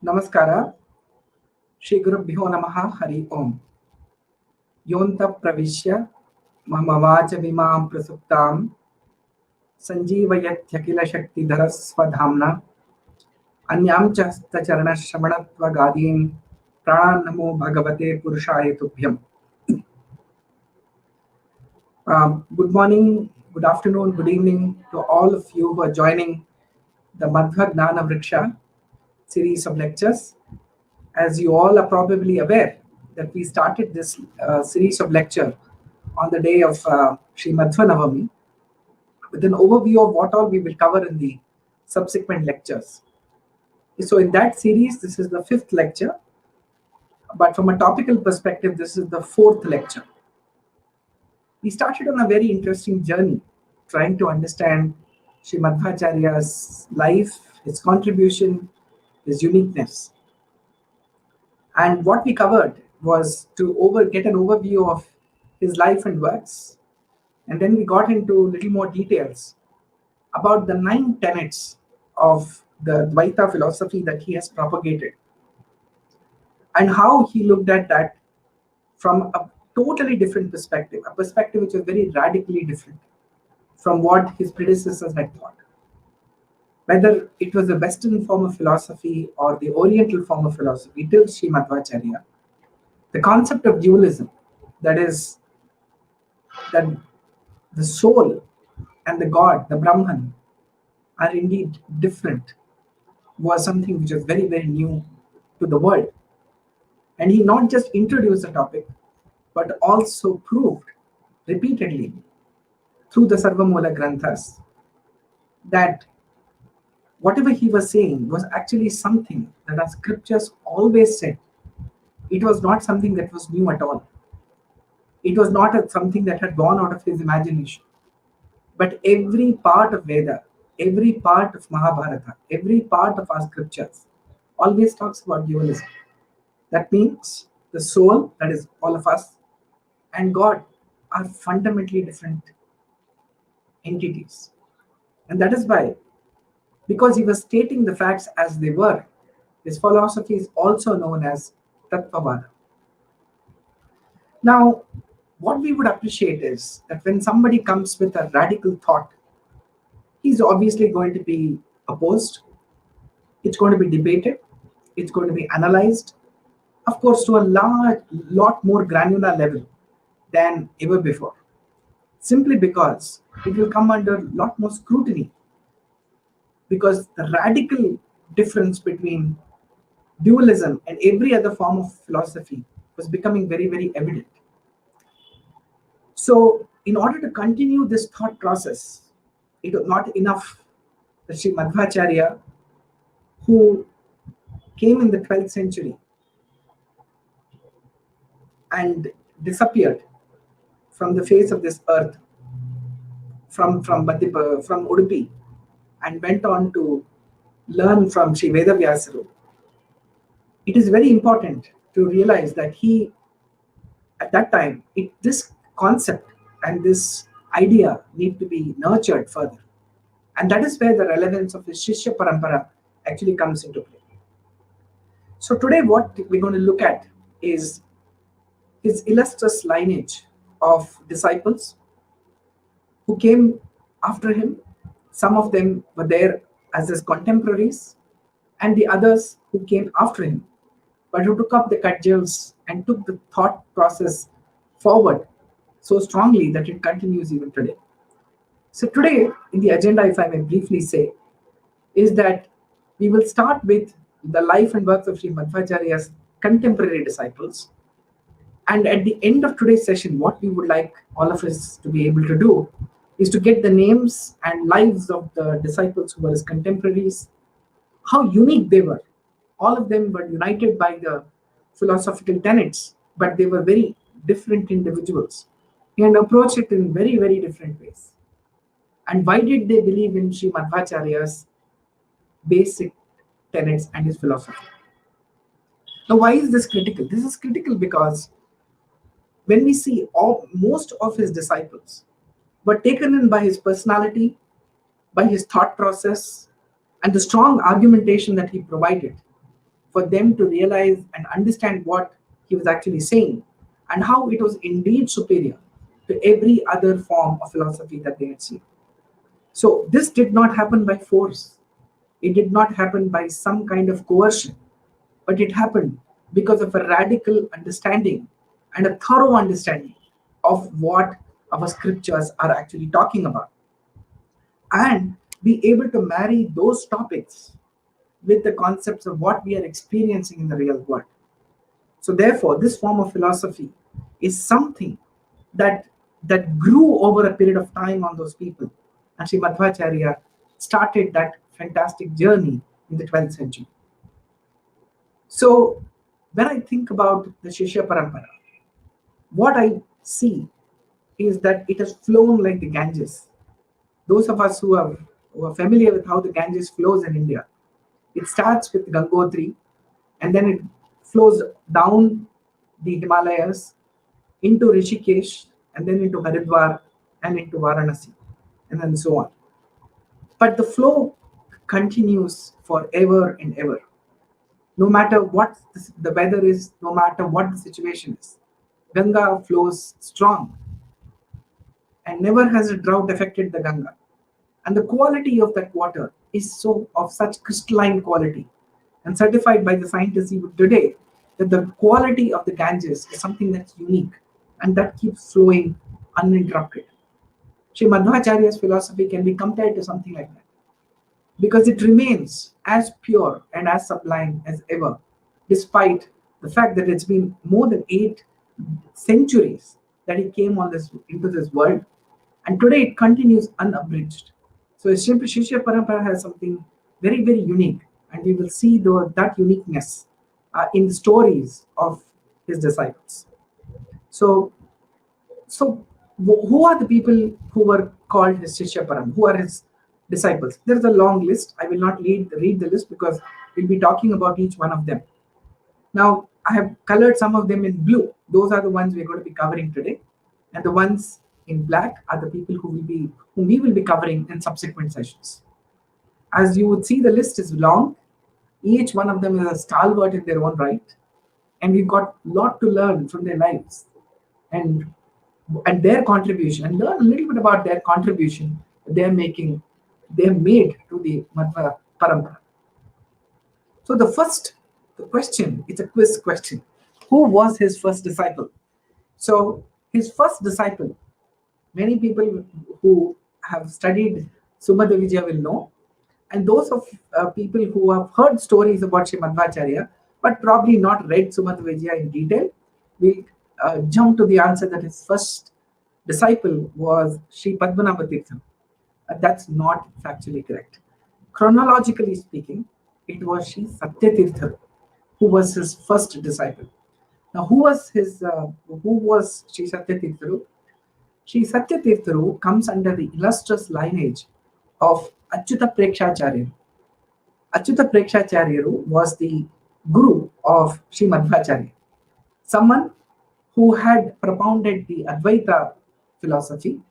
Namaskara. Shri Gurubhyo Namaha Hari Om. Yonta Pravishya Mamavacha Vimam Prasuptam Sanjeevayathakila Shakti Dharasvadhamna Anyam Chasta Charana Shamanatva Gadim Prana Namo Bhagavate Purushaya Tubhyam. Good morning, good afternoon, good evening to all of you who are joining the Madhvacharya series of lectures. As you all are probably aware that we started this series of lecture on the day of Sri Madhva Navami with an overview of what all we will cover in the subsequent lectures. So in that series, this is the 5th lecture, but from a topical perspective, this is the 4th lecture. We started on a very interesting journey trying to understand Sri Madhvacharya's life, his contribution, his uniqueness. And what we covered was to get an overview of his life and works. And then we got into little more details about the 9 tenets of the Dvaitha philosophy that he has propagated. And how he looked at that from a totally different perspective, a perspective which was very radically different from what his predecessors had thought. Whether it was the Western form of philosophy or the Oriental form of philosophy till Sri Madhwacharya, the concept of dualism, that is, that the soul and the God, the Brahman, are indeed different, was something which was very, very new to the world. And he not just introduced the topic, but also proved repeatedly through the Sarvamoola Granthas that whatever he was saying was actually something that our scriptures always said. It was not something that was new at all. It was not something that had gone out of his imagination. But every part of Veda, every part of Mahabharata, every part of our scriptures always talks about dualism. That means the soul, that is all of us, and God are fundamentally different entities. And that is why, because he was stating the facts as they were, his philosophy is also known as Tattvavada. Now, what we would appreciate is that when somebody comes with a radical thought, he's obviously going to be opposed, it's going to be debated, it's going to be analyzed, of course, to a lot more granular level than ever before, simply because it will come under a lot more scrutiny, because the radical difference between dualism and every other form of philosophy was becoming very, very evident. So in order to continue this thought process, it was not enough that Sri Madhvacharya, who came in the 12th century and disappeared from the face of this earth, from Udupi, and went on to learn from Sri Vedavyasara. It is very important to realize that he, at that time, this concept and this idea need to be nurtured further. And that is where the relevance of the Shishya Parampara actually comes into play. So today what we're going to look at is his illustrious lineage of disciples who came after him. Some of them were there as his contemporaries, and the others who came after him, but who took up the cudgels and took the thought process forward so strongly that it continues even today. So today, in the agenda, if I may briefly say, is that we will start with the life and works of Sri Madhvacharya's contemporary disciples. And at the end of today's session, what we would like all of us to be able to do is to get the names and lives of the disciples who were his contemporaries, how unique they were. All of them were united by the philosophical tenets, but they were very different individuals and approached it in very, very different ways. And why did they believe in Sri Madhvacharya's basic tenets and his philosophy? Now, why is this critical? This is critical because when we see most of his disciples were taken in by his personality, by his thought process and the strong argumentation that he provided for them to realize and understand what he was actually saying and how it was indeed superior to every other form of philosophy that they had seen. So, this did not happen by force, it did not happen by some kind of coercion, but it happened because of a radical understanding and a thorough understanding of what our scriptures are actually talking about, and be able to marry those topics with the concepts of what we are experiencing in the real world. So therefore, this form of philosophy is something that grew over a period of time on those people. And Sri Madhvacharya started that fantastic journey in the 12th century. So when I think about the Shishya Parampara, what I see is that it has flown like the Ganges. Those of us who are familiar with how the Ganges flows in India, it starts with Gangotri and then it flows down the Himalayas into Rishikesh and then into Haridwar and into Varanasi and then so on. But the flow continues forever and ever. No matter what the weather is, no matter what the situation is, Ganga flows strong and never has a drought affected the Ganga. And the quality of that water is so of such crystalline quality and certified by the scientists even today that the quality of the Ganges is something that's unique and that keeps flowing uninterrupted. Sri Madhwacharya's philosophy can be compared to something like that because it remains as pure and as sublime as ever, despite the fact that it's been more than 8 centuries that he came into this world, and today it continues unabridged. So Shishya Parampara has something very, very unique, and we will see that uniqueness in the stories of his disciples. So, who are the people who were called his Shishya Param? Who are his disciples? There is a long list. I will not read the list because we'll be talking about each one of them. Now, I have colored some of them in blue. Those are the ones we're going to be covering today. And the ones in black are the people whom we will be covering in subsequent sessions. As you would see, the list is long. Each one of them is a stalwart in their own right. And we've got a lot to learn from their lives and their contribution, and learn a little bit about their contribution they're made to the Madhva Parampara. So the question, it's a quiz question. Who was his first disciple? So his first disciple, many people who have studied Sumata Vijaya will know, and those of people who have heard stories about Sri Madhvacharya but probably not read Sumata Vijaya in detail will jump to the answer that his first disciple was Sri Padmanabha Tirtha. That's not factually correct. Chronologically speaking, it was Sri Satya Tirtha who was his first disciple. Now, who was Sri Satya Tirtha? Sri Satya Tirtha comes under the illustrious lineage of Achyuta Prekshacharya. Achyuta Prekshacharya was the guru of Sri Madhvacharya, someone who had propounded the Advaita philosophy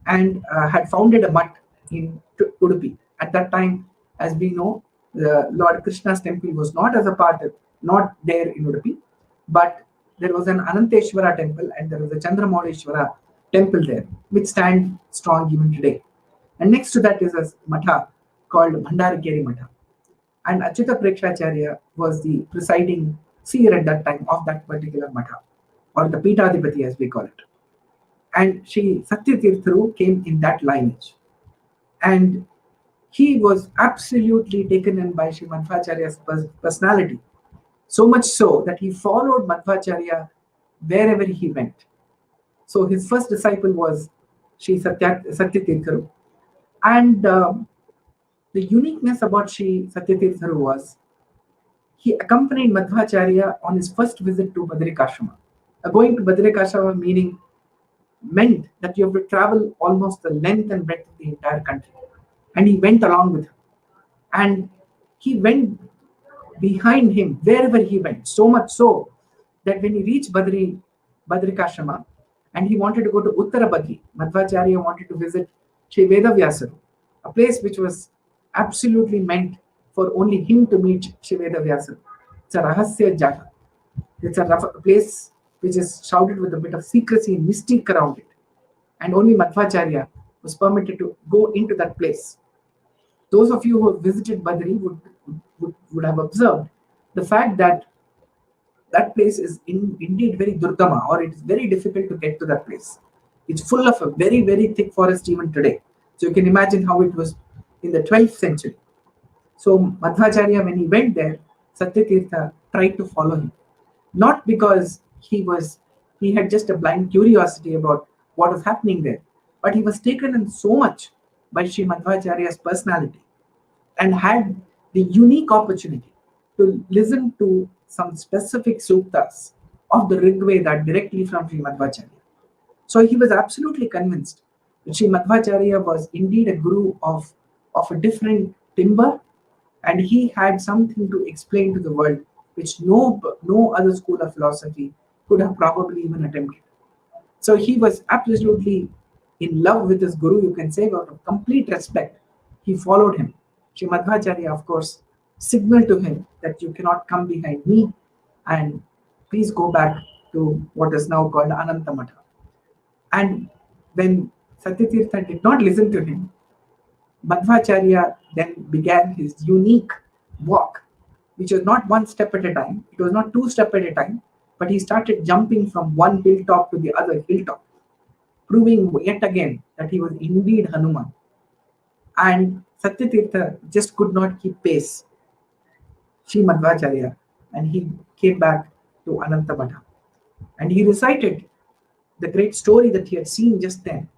and had founded a mutt in Udupi. At that time, as we know, the Lord Krishna's temple was not there in Udupi, but there was an Ananteshwara temple and there was a Chandramauleshwara temple there, which stand strong even today. And next to that is a matha called Bhandaragiri Matha. And Achyuta Prekshacharya was the presiding seer at that time of that particular matha, or the Pitadipati as we call it. And Sri Satya Tirtha came in that lineage. And he was absolutely taken in by Sri Madhvacharya's personality. So much so that he followed Madhvacharya wherever he went. So his first disciple was Sri Satya Tirtha. And the uniqueness about Sri Satya Tirtha was he accompanied Madhvacharya on his first visit to Badrikashrama. Going to Badrikashrama meant that you have to travel almost the length and breadth of the entire country. And he went along with him. And he went behind him wherever he went, so much so that when he reached Badrikashrama and he wanted to go to Uttara Badri, Madhvacharya wanted to visit Sri Vedavyasa. a place which was absolutely meant for only him to meet Shiveda Vyasa. It's a Rahasya Jaga. It's a place which is shrouded with a bit of secrecy and mystique around it. And only Madhvacharya was permitted to go into that place. Those of you who have visited Badri would have observed the fact that that place is indeed very durgama, or it's very difficult to get to that place. It's full of a very, very thick forest even today. So you can imagine how it was in the 12th century. So Madhvacharya, when he went there, Satyatirtha tried to follow him. Not because he had just a blind curiosity about what was happening there, but he was taken in so much by Sri Madhvacharya's personality and had the unique opportunity to listen to some specific suktas of the Rig Veda directly from Sri Madhvacharya. So he was absolutely convinced that Sri Madhvacharya was indeed a guru of a different timber, and he had something to explain to the world which no other school of philosophy could have probably even attempted. So he was absolutely in love with his guru, you can say, out of complete respect. He followed him. Sri Madhvacharya, of course, signaled to him that you cannot come behind me, and please go back to what is now called Ananta Madha. And when Satyatirtha did not listen to him, Madhvacharya then began his unique walk, which was not one step at a time, it was not two steps at a time, but he started jumping from one hilltop to the other hilltop, proving yet again that he was indeed Hanuman. And Satyatirtha just could not keep pace, Sri Madhvacharya, and he came back to Ananta Madha. And he recited the great story that he had seen just then,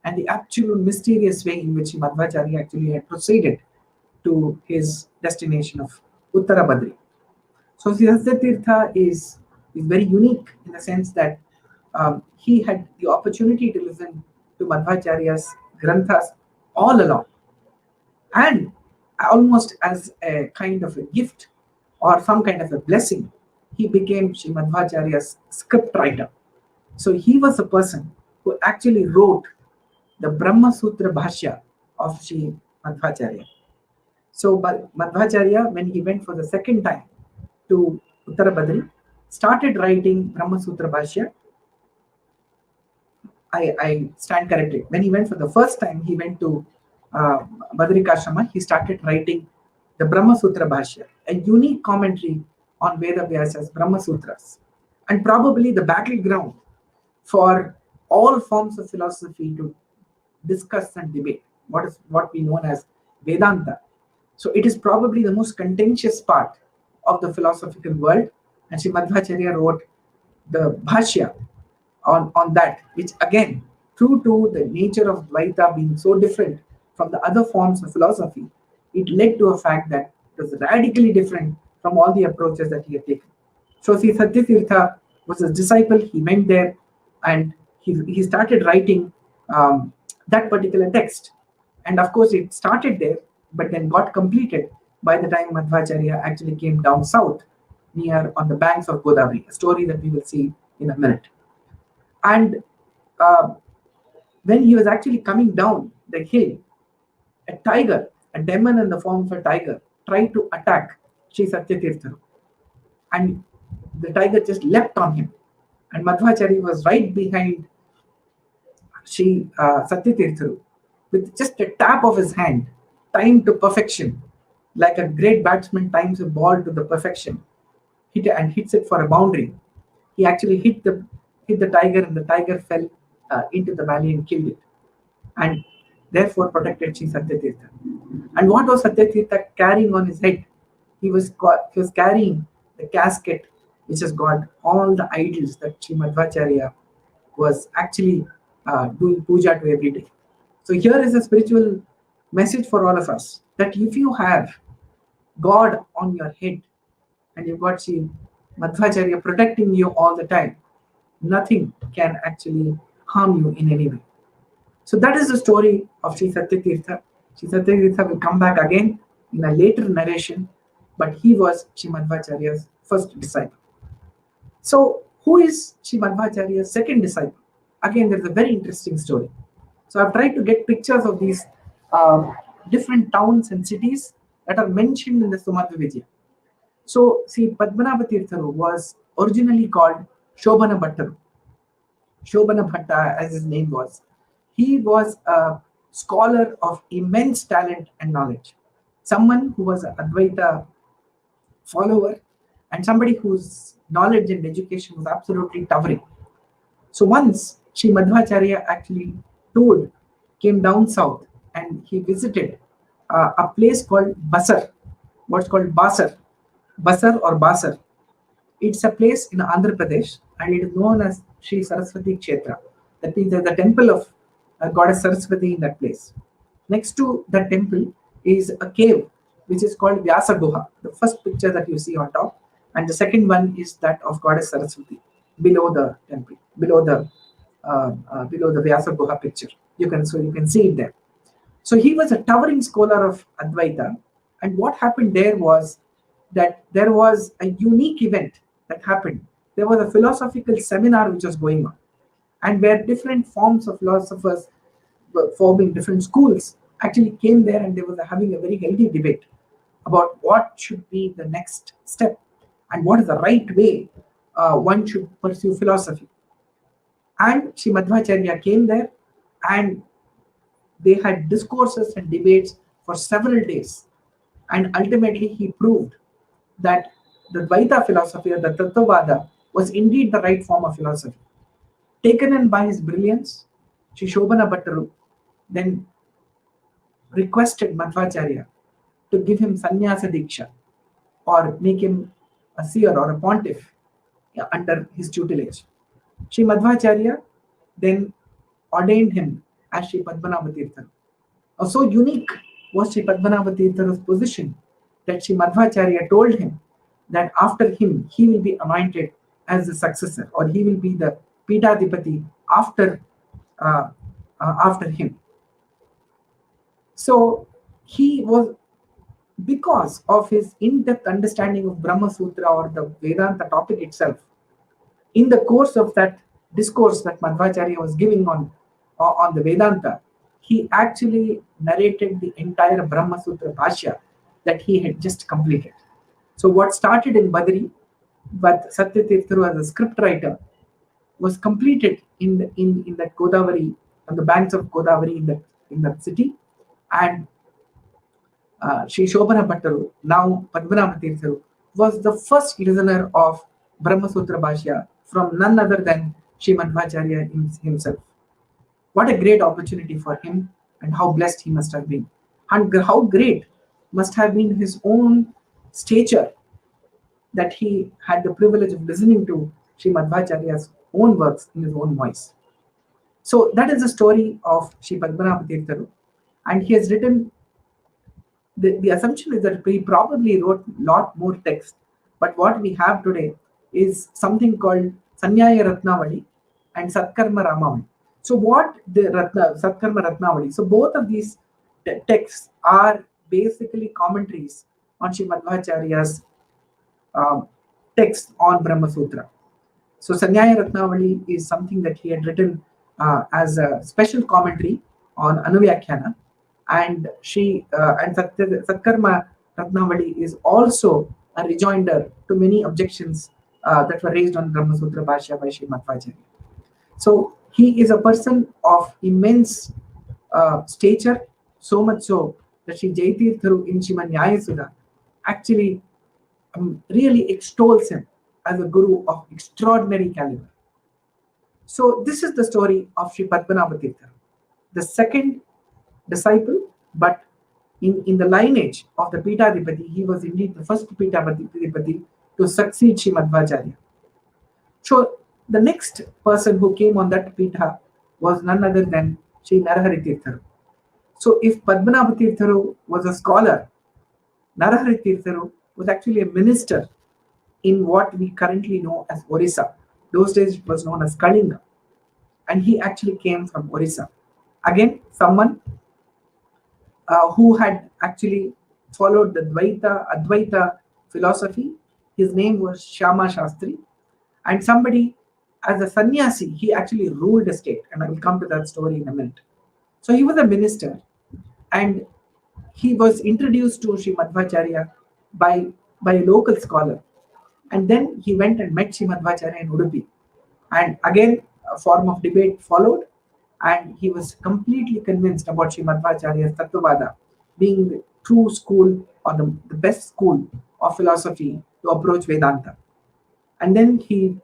and the absolute mysterious way in which Madhvacharya actually had proceeded to his destination of Uttara Badri. So Satyatirtha is very unique in the sense that he had the opportunity to listen to Madhvacharya's granthas all along. And almost as a kind of a gift or some kind of a blessing, he became Sri Madhvacharya's script writer. So he was a person who actually wrote the Brahma Sutra Bhashya of Sri Madhvacharya. So Madhvacharya, when he went for the second time to Uttara Badri, started writing Brahma Sutra Bhashya. I stand corrected. When he went for the first time, he went to Badrikashrama, he started writing the Brahma Sutra Bhashya, a unique commentary on Veda Vyasa's Brahma Sutras, and probably the battleground for all forms of philosophy to discuss and debate what we know as Vedanta. So it is probably the most contentious part of the philosophical world, and Sri Madhvacharya wrote the Bhashya on that, which again, true to the nature of Dvaita being so different from the other forms of philosophy, it led to a fact that it was radically different from all the approaches that he had taken. So Sri Satyatirtha was his disciple, he went there and he started writing that particular text. And of course it started there, but then got completed by the time Madhvacharya actually came down south, near on the banks of Godavari, a story that we will see in a minute. And when he was actually coming down the hill, a tiger, a demon in the form of a tiger, tried to attack Sri Satyatirtha. And the tiger just leapt on him. And Madhvacharya was right behind Sri Satyatirtha with just a tap of his hand, timed to perfection, like a great batsman times a ball to the perfection, hits it for a boundary. He actually hit the tiger, and the tiger fell into the valley and killed it, and therefore protected Sri Satyatirtha. And what was Satyatirtha carrying on his head? He was carrying the casket which has got all the idols that Sri Madhvacharya was actually doing puja to every day. So here is a spiritual message for all of us, that if you have God on your head and you've got Sri Madhvacharya protecting you all the time, nothing can actually harm you in any way. So that is the story of Sri Satyatirtha. Sri Satyatirtha will come back again in a later narration, but he was Sri Madhvacharya's first disciple. So who is Sri Madhvacharya's second disciple? Again, there's a very interesting story. So I've tried to get pictures of these different towns and cities that are mentioned in the Sumadhva Vijaya. So, see, Padmanabha Tirtharu was originally called Shobhana Bhattaru. Shobhana Bhatta, as his name was. He was a scholar of immense talent and knowledge. Someone who was an Advaita follower and somebody whose knowledge and education was absolutely towering. So once Sri Madhvacharya actually came down south and he visited a place called Basar, what's called Basar or Basar. It's a place in Andhra Pradesh and it is known as Sri Saraswati Kshetra. That means there's a temple of goddess Saraswati in that place. Next to that temple is a cave which is called Vyasa Guha, the first picture that you see on top, and the second one is that of goddess Saraswati below the temple, below the Vyasa Guha picture. You can see it there. So he was a towering scholar of Advaita, and what happened there was that there was a unique event that happened. There was a philosophical seminar which was going on, and where different forms of philosophers were forming different schools actually came there, and they were having a very healthy debate about what should be the next step and what is the right way one should pursue philosophy. And Sri Madhvacharya came there, and they had discourses and debates for several days. And ultimately, he proved that the Dvaita philosophy or the Tattvavada was indeed the right form of philosophy. Taken in by his brilliance, Sri Shobhana Bhattaru then requested Madhvacharya to give him sannyasa diksha or make him a seer or a pontiff under his tutelage. Sri Madhvacharya then ordained him as Sri Padmanabha Tirtharu. So unique was Sri Padmanabha Tirtharu's position that Sri Madhvacharya told him that after him he will be anointed as the successor, or he will be the Pitadipati after him. So he was, because of his in-depth understanding of Brahma Sutra or the Vedanta topic itself, in the course of that discourse that Madhvacharya was giving on the Vedanta, he actually narrated the entire Brahma Sutra Bhashya that he had just completed. So what started in Badri, but Satya Tirtharu as a script writer, was completed in that Godavari, on the banks of Godavari in that city, and Sri Shobhana Bhattaru, now Padmanabha Tirtharu, was the first listener of Brahma Sutra Bhashya from none other than Sri Madhvacharya himself. What a great opportunity for him, and how blessed he must have been. And how great must have been his own stature that he had the privilege of listening to Sri Madhvacharya's own works in his own voice. So that is the story of Sri Padmanabha Tirtharu. And he has written, the assumption is that he probably wrote a lot more text, but what we have today is something called Sanyaya Ratnavali and Satkarma Ramavali. So what the Satkarma Ratnavali, so both of these texts are basically commentaries on Sri Madhvacharya's text on Brahma Sutra. So Sanyaya Ratnavali is something that he had written as a special commentary on Anuvyakhyana, and Satkarma Ratnavali is also a rejoinder to many objections that were raised on Brahma Sutra Bhashya by Sri Madhvacharya. So he is a person of immense stature, so much so that Sri Jaitirtharu in Srimad Nyayasudha actually really extols him as a guru of extraordinary caliber. So this is the story of Sri Padmanabha Tirtharu, the second disciple, but in the lineage of the Pitadipati, he was indeed the first Pitadipati to succeed Sri Madhvacharya. So the next person who came on that Pitha was none other than Sri Narahari Tirtharu. So if Padmanabha Tirtharu was a scholar, Narahari Tirtharu was actually a minister in what we currently know as Orissa. Those days it was known as Kalinga. And he actually came from Orissa. Again, someone who had actually followed the Advaita philosophy. His name was Shyama Shastri. And somebody, as a sannyasi, he actually ruled a state. And I will come to that story in a minute. So he was a minister. And he was introduced to Sri Madhvacharya by a local scholar. And then he went and met Sri Madhvacharya in Udupi. And again, a form of debate followed, and he was completely convinced about Sri Madhvacharya's Tattvavada being the true school or the best school of philosophy to approach Vedanta. And then he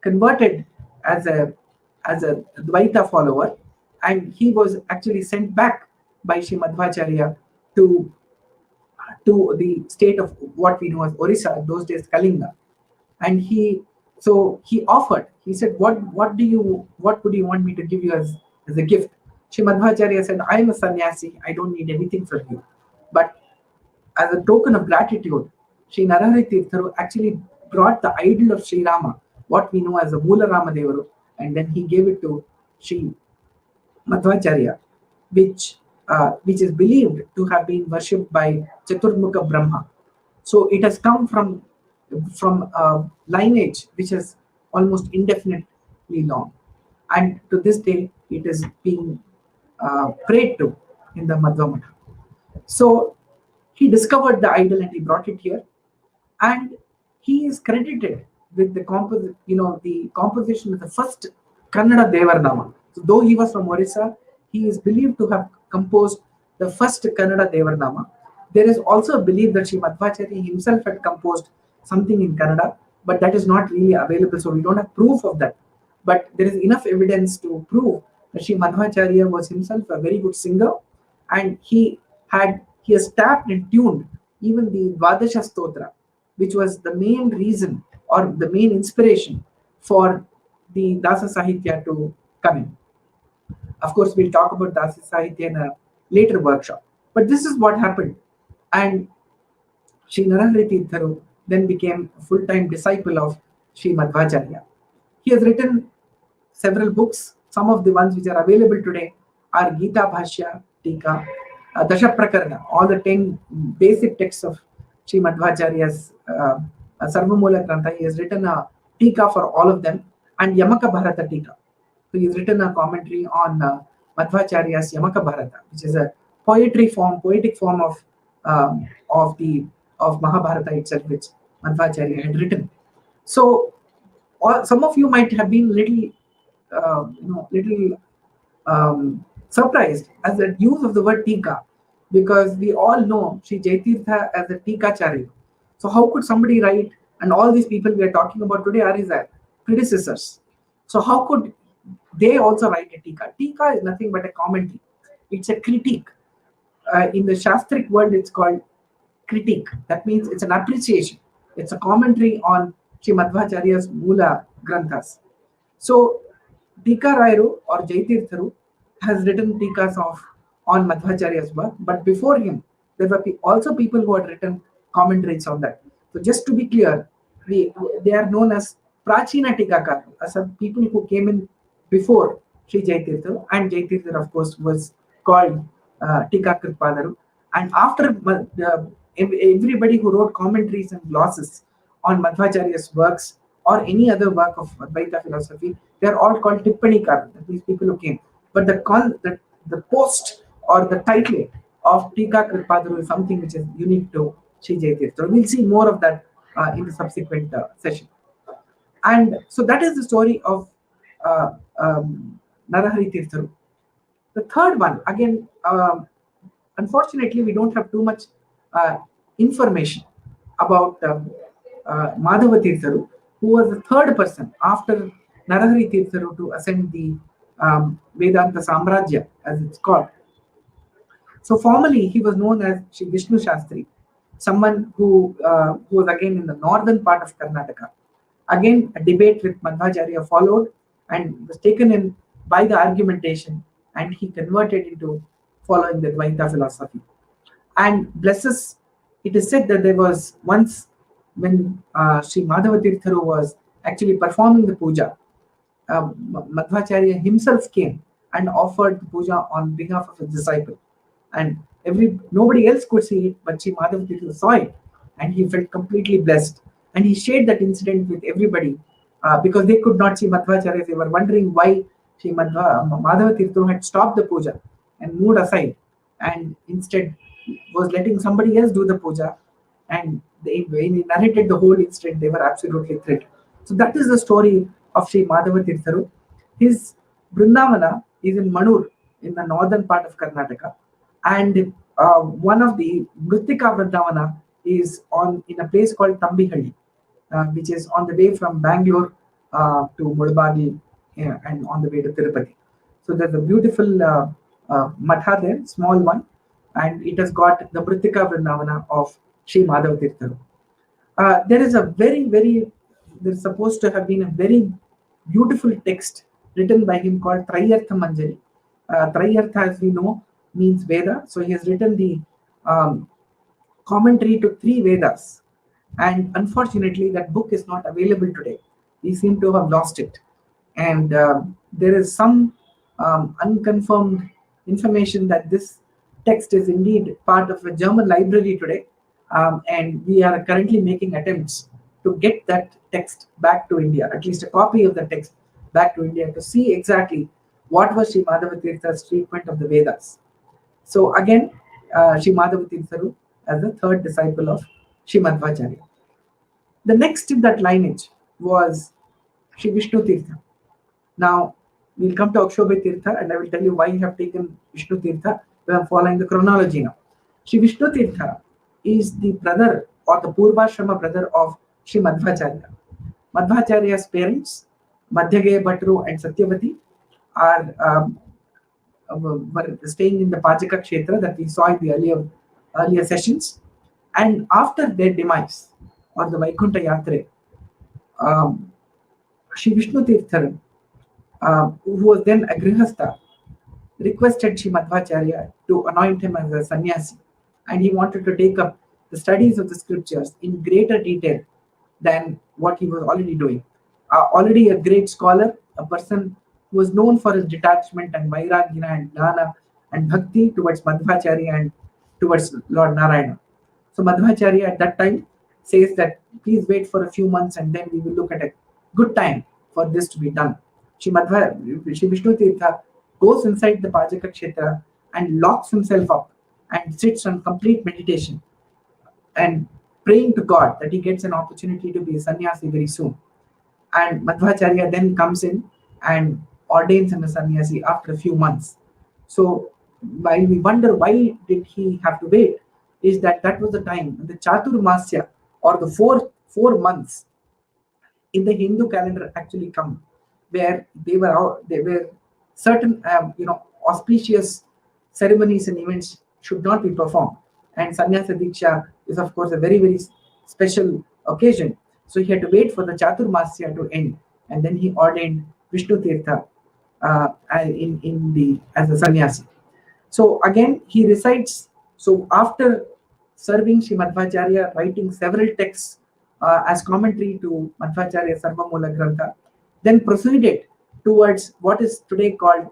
converted as a Dvaita follower, and he was actually sent back by Sri Madhvacharya to the state of what we know as Orissa, those days Kalinga. And he offered, he said, what would you want me to give you as a gift? Sri Madhvacharya said, I am a sannyasi, I don't need anything from you. But as a token of gratitude, Sri Narahari Tirtharu actually brought the idol of Sri Rama, what we know as the Moola Rama Devaru, and then he gave it to Sri Madhvacharya, which is believed to have been worshipped by Chaturmukha Brahma. So it has come from lineage which is almost indefinitely long, and to this day it is being prayed to in the Madhva Matha. So he discovered the idol and he brought it here, and he is credited with the composition of the first Kannada Devarnama. So though he was from Orissa, he is believed to have composed the first Kannada Devarnama. There is also a belief that Sri Madhvacharya himself had composed something in Kannada, but that is not really available, so we don't have proof of that. But there is enough evidence to prove that Sri Madhvacharya was himself a very good singer, and he has tapped and tuned even the Dvadasha Stotra, which was the main reason or the main inspiration for the Dasa Sahitya to come in. Of course, we'll talk about Dasa Sahitya in a later workshop. But this is what happened. And Sri Narahari Tirtharu then became a full-time disciple of Sri Madhvacharya. He has written several books. Some of the ones which are available today are Gita Bhashya, Tika, Dasha Prakarana, all the 10 basic texts of Sri Madhvacharya's Sarvamoola Grantha. He has written a Tika for all of them, and Yamaka Bharata Tika. So he has written a commentary on Madhvacharya's Yamaka Bharata, which is a poetic form of Mahabharata itself, which Madhvacharya had written. So some of you might have been little surprised as the use of the word Tika, because we all know Sri Jaitirtha as a Tikacharya. So how could somebody write, and all these people we are talking about today are his predecessors. So how could they also write a Tika? Tika is nothing but a commentary. It's a critique. In the Shastric world, it's called critique. That means it's an appreciation. It's a commentary on Sri Madhvacharya's Moola Granthas. So Tika Rairu or Jaitirtharu has written Tikas on Madhvacharya's work, but before him, there were also people who had written commentaries on that. So just to be clear, they are known as Prachina Tikakar, as people who came in before Sri Jaitirtharu, and Jaitirtharu, of course, was called Tikakritpadaru. And after everybody who wrote commentaries and glosses on Madhvacharya's works or any other work of Advaita philosophy, they are all called Tippanikar, that means people who came. But the post or the title of Tikakritpadaru is something which is unique to Sri Jaitirtharu. We'll see more of that in the subsequent session. And so that is the story of Narahari Tirtharu. The third one, again, unfortunately, we don't have too much information about Madhava Tirtharu, who was the third person after Narahari Tirtharu to ascend the Vedanta Samrajya, as it's called. So formally, he was known as Sri Vishnu Shastri, someone who was again in the northern part of Karnataka. Again, a debate with Madhvacharya followed and was taken in by the argumentation, and he converted into following the Dvaita philosophy. And blesses, it is said that there was once when Sri Madhava Tirtharu was actually performing the puja, Madhvacharya himself came and offered the puja on behalf of his disciple. And nobody else could see it, but Sri Madhava Tirtharu saw it, and he felt completely blessed. And he shared that incident with everybody because they could not see Madhvacharya. They were wondering why Sri Madhava Tirtharu had stopped the puja and moved aside, and instead was letting somebody else do the puja, and when he narrated the whole incident, they were absolutely thrilled. So that is the story of Sri Madhava Tirtharu. His Vrindavana is in Manur, in the northern part of Karnataka, and one of the Mritika Vrindavana is on in a place called Tambihalli, which is on the way from Bangalore to Mudbagi, and on the way to Tirupati. So there's a beautiful matha there, small one, and it has got the Mritika Vrindavana of Sri Madhava Tirtharu. There is a there's supposed to have been a very beautiful text written by him called Trayartha Manjari. Trayartha, as we know, means Veda. So he has written the commentary to 3 Vedas. And unfortunately, that book is not available today. We seem to have lost it. And there is some unconfirmed information that this text is indeed part of a German library today. And we are currently making attempts to get that text back to India, at least a copy of the text back to India, to see exactly what was Sri Madhava Tirtha's treatment of the Vedas. So again, Sri Madhava Tirtharu as the 3rd disciple of Sri Madhvacharya. The next in that lineage was Sri Vishnu Tirtha. Now, we'll come to Akshobhya Tirtha, and I will tell you why I have taken Vishnu Tirtha. We are following the chronology now. Sri Vishnu Tirtha is the brother or the Purvashrama brother of Sri Madhvacharya. Madhvacharya's parents, Madhyagaya Bhatru and Satyavati, were staying in the Pajaka Kshetra that we saw in the earlier sessions. And after their demise, or the Vaikuntha Yatre, Sri Vishnu Tirtha, who was then a Grihastha, requested Sri Madhvacharya to anoint him as a sannyasi, and he wanted to take up the studies of the scriptures in greater detail than what he was already doing. Already a great scholar, a person who was known for his detachment and vairagya and gnana and bhakti towards Madhvacharya and towards Lord Narayana. So Madhvacharya at that time says that please wait for a few months and then we will look at a good time for this to be done. Sri Vishnu Tirtha goes inside the Pajaka Kshetra and locks himself up and sits on complete meditation and praying to God that he gets an opportunity to be a sannyasi very soon. And Madhvacharya then comes in and ordains him a sannyasi after a few months. So while we wonder why did he have to wait, is that was the time, the Chaturmasya, or the four months in the Hindu calendar actually come, where they were certain auspicious ceremonies and events should not be performed, and Sannyasa Diksha is of course a very special occasion. So he had to wait for the Chaturmasya to end, and then he ordained Vishnu Tirtha as a sannyasi. So again he recites. So after serving Sri Madhvacharya, writing several texts as commentary to Madhvacharya Sarvamula Grantha, then proceeded towards what is today called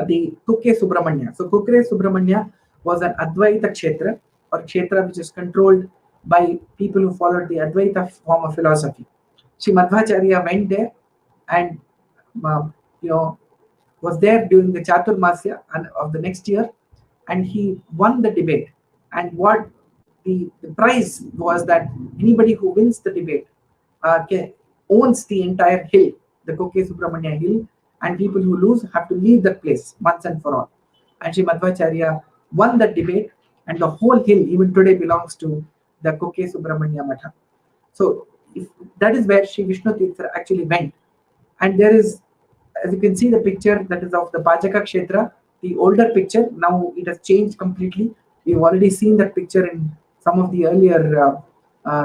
the Kukke Subramanya. So Kukke Subramanya was an Advaita Kshetra, or Kshetra which is controlled by people who followed the Advaita form of philosophy. Sri Madhvacharya went there and was there during the Chaturmasya of the next year, and he won the debate. And what the prize was that anybody who wins the debate owns the entire hill, the Kukke Subramanya hill, and people who lose have to leave that place once and for all. And Sri Madhvacharya won that debate, and the whole hill even today belongs to the Kukke Subramanya Matha. So that is where Sri Vishnu Tirtha actually went. And there is, as you can see, the picture that is of the Pajaka Kshetra, the older picture. Now it has changed completely. We've already seen that picture in some of the earlier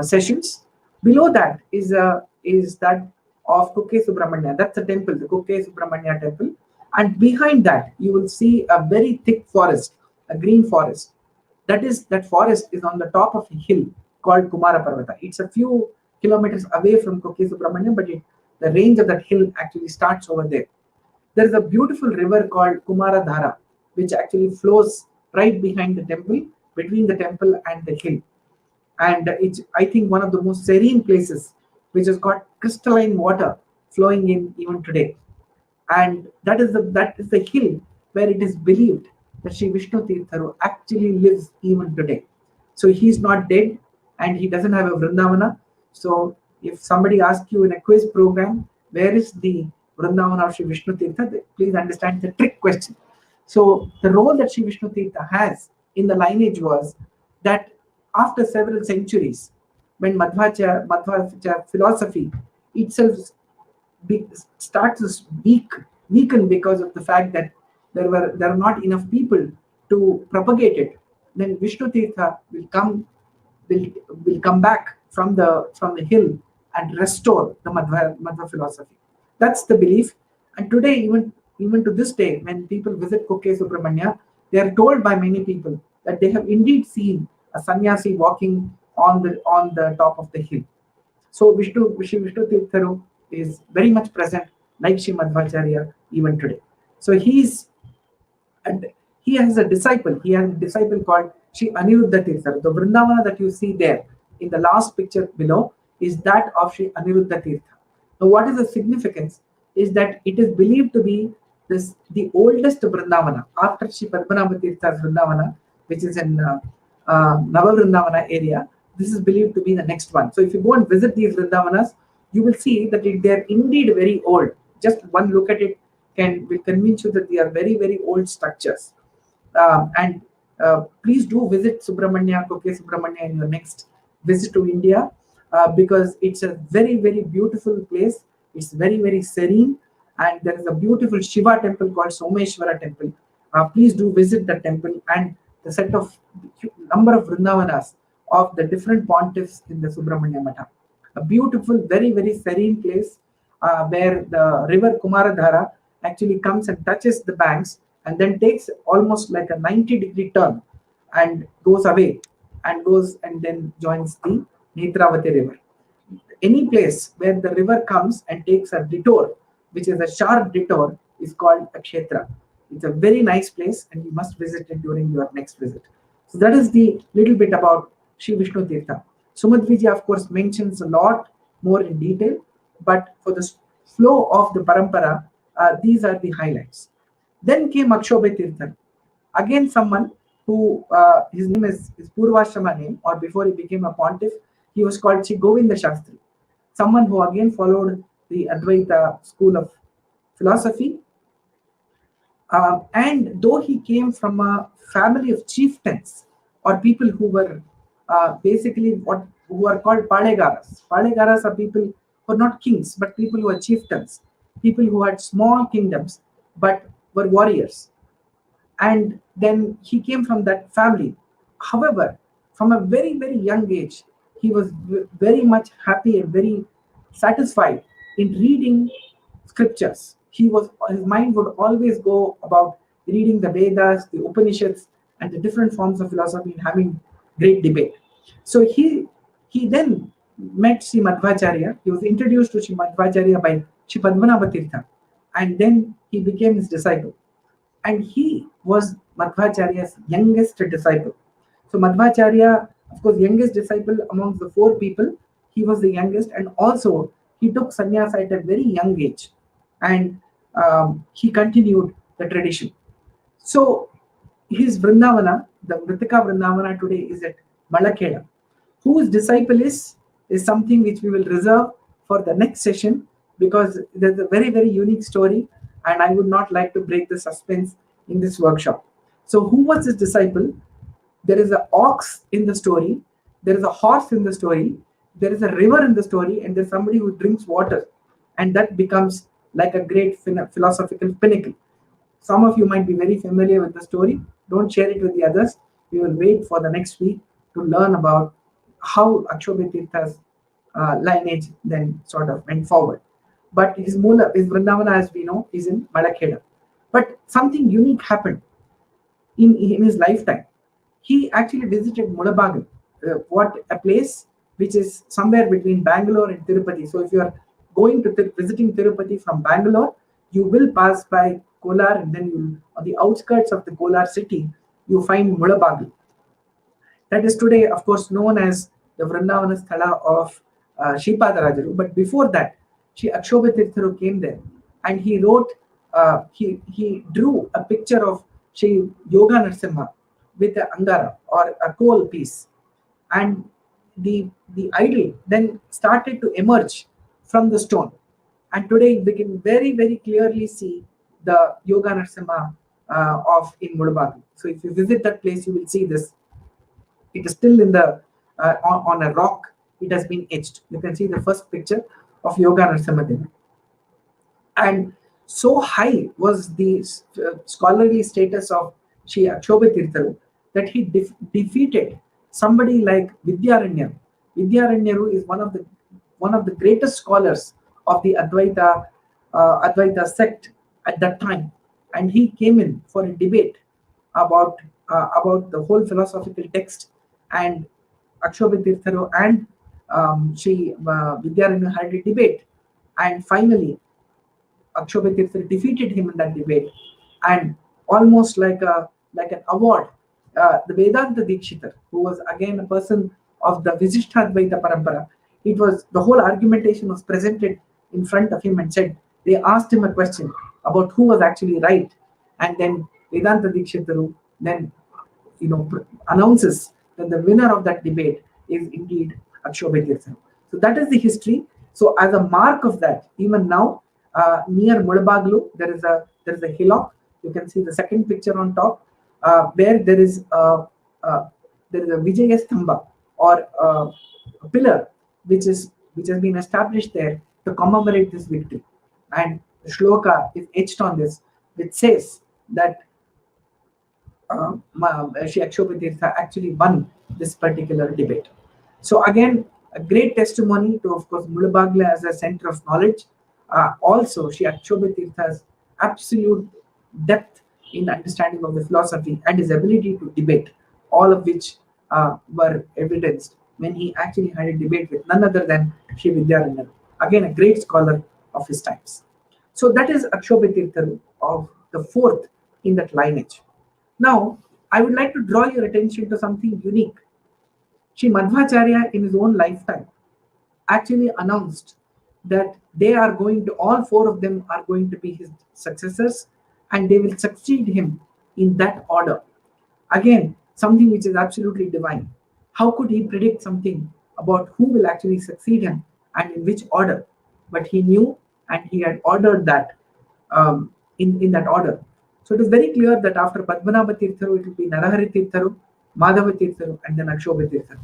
sessions. Below that is that of Kukke Subramanya. That's the temple, the Kukke Subramanya temple. And behind that, you will see a very thick forest, a green forest. That forest is on the top of a hill called Kumara Parvata. It's a few kilometers away from Kukke Subramanya, but the range of that hill actually starts over there. There is a beautiful river called Kumara Dhara, which actually flows right behind the temple, between the temple and the hill. And it's, I think, one of the most serene places, which has got crystalline water flowing in even today. And that is the hill where it is believed that Sri Vishnu Tirtharu actually lives even today. So he's not dead and he doesn't have a Vrindavana. So if somebody asks you in a quiz program, where is the Vrindavana of Sri Vishnu Tirtha, please understand the trick question. So the role that Sri Vishnu Tirtha has in the lineage was that after several centuries, when Madhvacharya philosophy itself starts to weaken because of the fact that there are not enough people to propagate it, then Vishnu Tirtha will will come back from the hill and restore the Madhva philosophy. That's the belief. And today, even to this day, when people visit Kukke Subramanya, they are told by many people that they have indeed seen a sannyasi walking on the top of the hill. So Vishnu Tirtharu is very much present, like Sri Madhvacharya, even today. So and he has a disciple. He has a disciple called Sri Aniruddha Tirtha. The Vrindavana that you see there in the last picture below is that of Sri Aniruddha Tirtha. Now, what is the significance? Is that it is believed to be the oldest Vrindavana after Sri Padmanabha Tirtha's Vrindavana, which is in Nava Vrindavana area. This is believed to be the next one. So if you go and visit these Vrindavanas, you will see that they're indeed very old. Just one look at it will convince you that they are very, very old structures. And please do visit Subramanya, Kukke Subramanya in your next visit to India, because it's a very, very beautiful place. It's very, very serene, and there is a beautiful Shiva temple called Someshwara temple. Please do visit the temple and the set of number of Vrindavanas of the different pontiffs in the Subramanya Matha. A beautiful, very, very serene place where the river Kumaradhara actually comes and touches the banks and then takes almost like a 90-degree turn and goes away and then joins the Netravati river. Any place where the river comes and takes a detour, which is a sharp detour, is called a kshetra. It's a very nice place and you must visit it during your next visit. So that is the little bit about Sri Vishnu Tirtha. Sumadviji, of course, mentions a lot more in detail, but for the flow of the parampara, these are the highlights. Then came Akshobhya Tirtha. Again, someone who, his name is his Purvashrama name, or before he became a pontiff, he was called Sri Govinda Shastri. Someone who again followed the Advaita school of philosophy. And though he came from a family of chieftains, or people who were basically who are called Palegaras. Palegaras are people who are not kings, but people who are chieftains, people who had small kingdoms, but were warriors. And then he came from that family. However, from a very, very young age, he was very much happy and very satisfied in reading scriptures. His mind would always go about reading the Vedas, the Upanishads, and the different forms of philosophy and having great debate. So he then met Sri Madhvacharya. He was introduced to Sri Madhvacharya by Sri Padmanabha Tirtha, and then he became his disciple. And he was Madhvacharya's youngest disciple. So Madhvacharya, of course, youngest disciple amongst the four people, he was the youngest, and also he took sannyasa at a very young age, and he continued the tradition. So his Vrindavana, the Mritika Vrindavana today, is at Malakheda. Whose disciple is something which we will reserve for the next session, because there's a very, very unique story and I would not like to break the suspense in this workshop. So who was his disciple? There is an ox in the story, there is a horse in the story, there is a river in the story, and there's somebody who drinks water, and that becomes like a great philosophical pinnacle. Some of you might be very familiar with the story. Don't share it with the others. We will wait for the next week to learn about how Akshobhya Tirtha's lineage then sort of went forward. But his Vrindavana, as we know, is in Malakheda. But something unique happened in his lifetime. He actually visited Mulabagal, a place which is somewhere between Bangalore and Tirupati. So if you are going to visiting Tirupati from Bangalore, you will pass by Kolar, and then on the outskirts of the Kolar city, you find Mulabagal. That is today, of course, known as the Vrandavanasthala of Shripadarajaru. But before that, Sri Akshobhya Tirtharu came there, and he wrote, he drew a picture of Sri Yoga Narasimha with a angara or a coal piece, and the idol then started to emerge from the stone. And today we can very clearly see the Yoga Narasimha of in Mudabadu. So if you visit that place, you will see this. It is still in the on a rock. It has been etched. You can see the first picture of Yoga Narasimha there. And so high was the scholarly status of Sri Akshobhatirtharu that he defeated somebody like Vidyaranyaru. Vidyaranyaru is one of the greatest scholars of the Advaita sect at that time, and he came in for a debate about the whole philosophical text, and Akshobhatirtharu and Sri Vidyaranyaru had a debate, and finally Akshobhatirtha defeated him in that debate, and almost like an award, the Vedanta Dikshitar, who was again a person of the Visishtadvaita Parampara, it was the whole argumentation was presented in front of him and said, they asked him a question about who was actually right, and then Vedanta Dikshitaru then announces that the winner of that debate is indeed Akshobhatirtha. So that is the history. So as a mark of that, even now, near Mudabaglu, there is a hillock. You can see the second picture on top, where there is a Vijaya Stamba, or a pillar which has been established there to commemorate this victory. And the shloka is etched on this, which says that Sri Akshobhatirtha actually won this particular debate. So again, a great testimony to, of course, Mudabagla as a center of knowledge. Also, Sri Akshobhatirtha's absolute depth in understanding of the philosophy and his ability to debate, all of which were evidenced when he actually had a debate with none other than Sri Vidyaranyaru, again a great scholar of his times. So that is Akshobhatirtha of the fourth in that lineage. Now, I would like to draw your attention to something unique. Sri Madhvacharya, in his own lifetime, actually announced that all four of them are going to be his successors, and they will succeed him in that order. Again, something which is absolutely divine. How could he predict something about who will actually succeed him and in which order? But he knew, and he had ordered that in that order. So it is very clear that after Padmanabha Tirtharu, it will be Narahari Tirtharu, Madhava Tirtharu, and then Akshobha Tirtharu.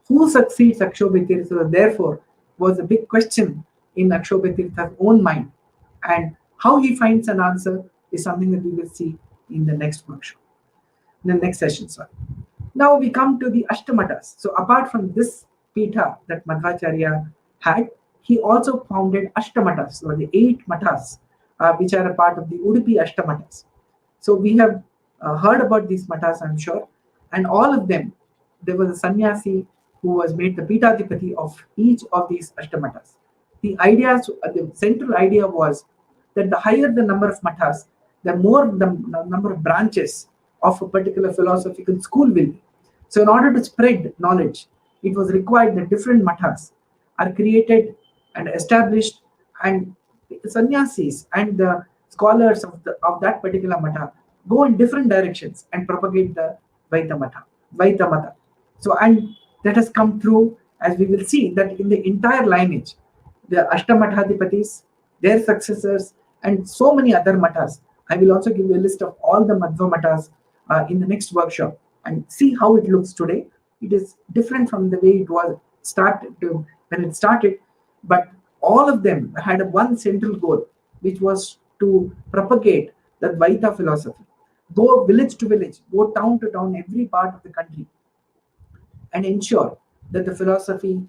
Who succeeds Akshobha Tirtharu, therefore, was a big question in Akshobha Tirtha's own mind. And how he finds an answer is something that we will see in the next workshop, in the next session. Sorry. Now we come to the Ashtamatas. So apart from this Pitha that Madhvacharya had, he also founded Ashtamatas, or the 8 matas, which are a part of the Udupi Ashtamatas. So we have heard about these matas, I'm sure, and all of them, there was a sannyasi who was made the Pitadipati of each of these Ashtamatas. The central idea was that the higher the number of matas, the more the number of branches of a particular philosophical school will be. So in order to spread knowledge, it was required that different matas are created and established, and the sannyasis and the scholars of that particular mata go in different directions and propagate the Dvaita mata. So, and that has come through, as we will see, that in the entire lineage, the Ashtamathadipatis, their successors, and so many other matas. I will also give you a list of all the Madhva matas in the next workshop, and see how it looks today. It is different from the way it was when it started, but all of them had one central goal, which was to propagate the Dvaita philosophy. Go village to village, go town to town, every part of the country, and ensure that the philosophy,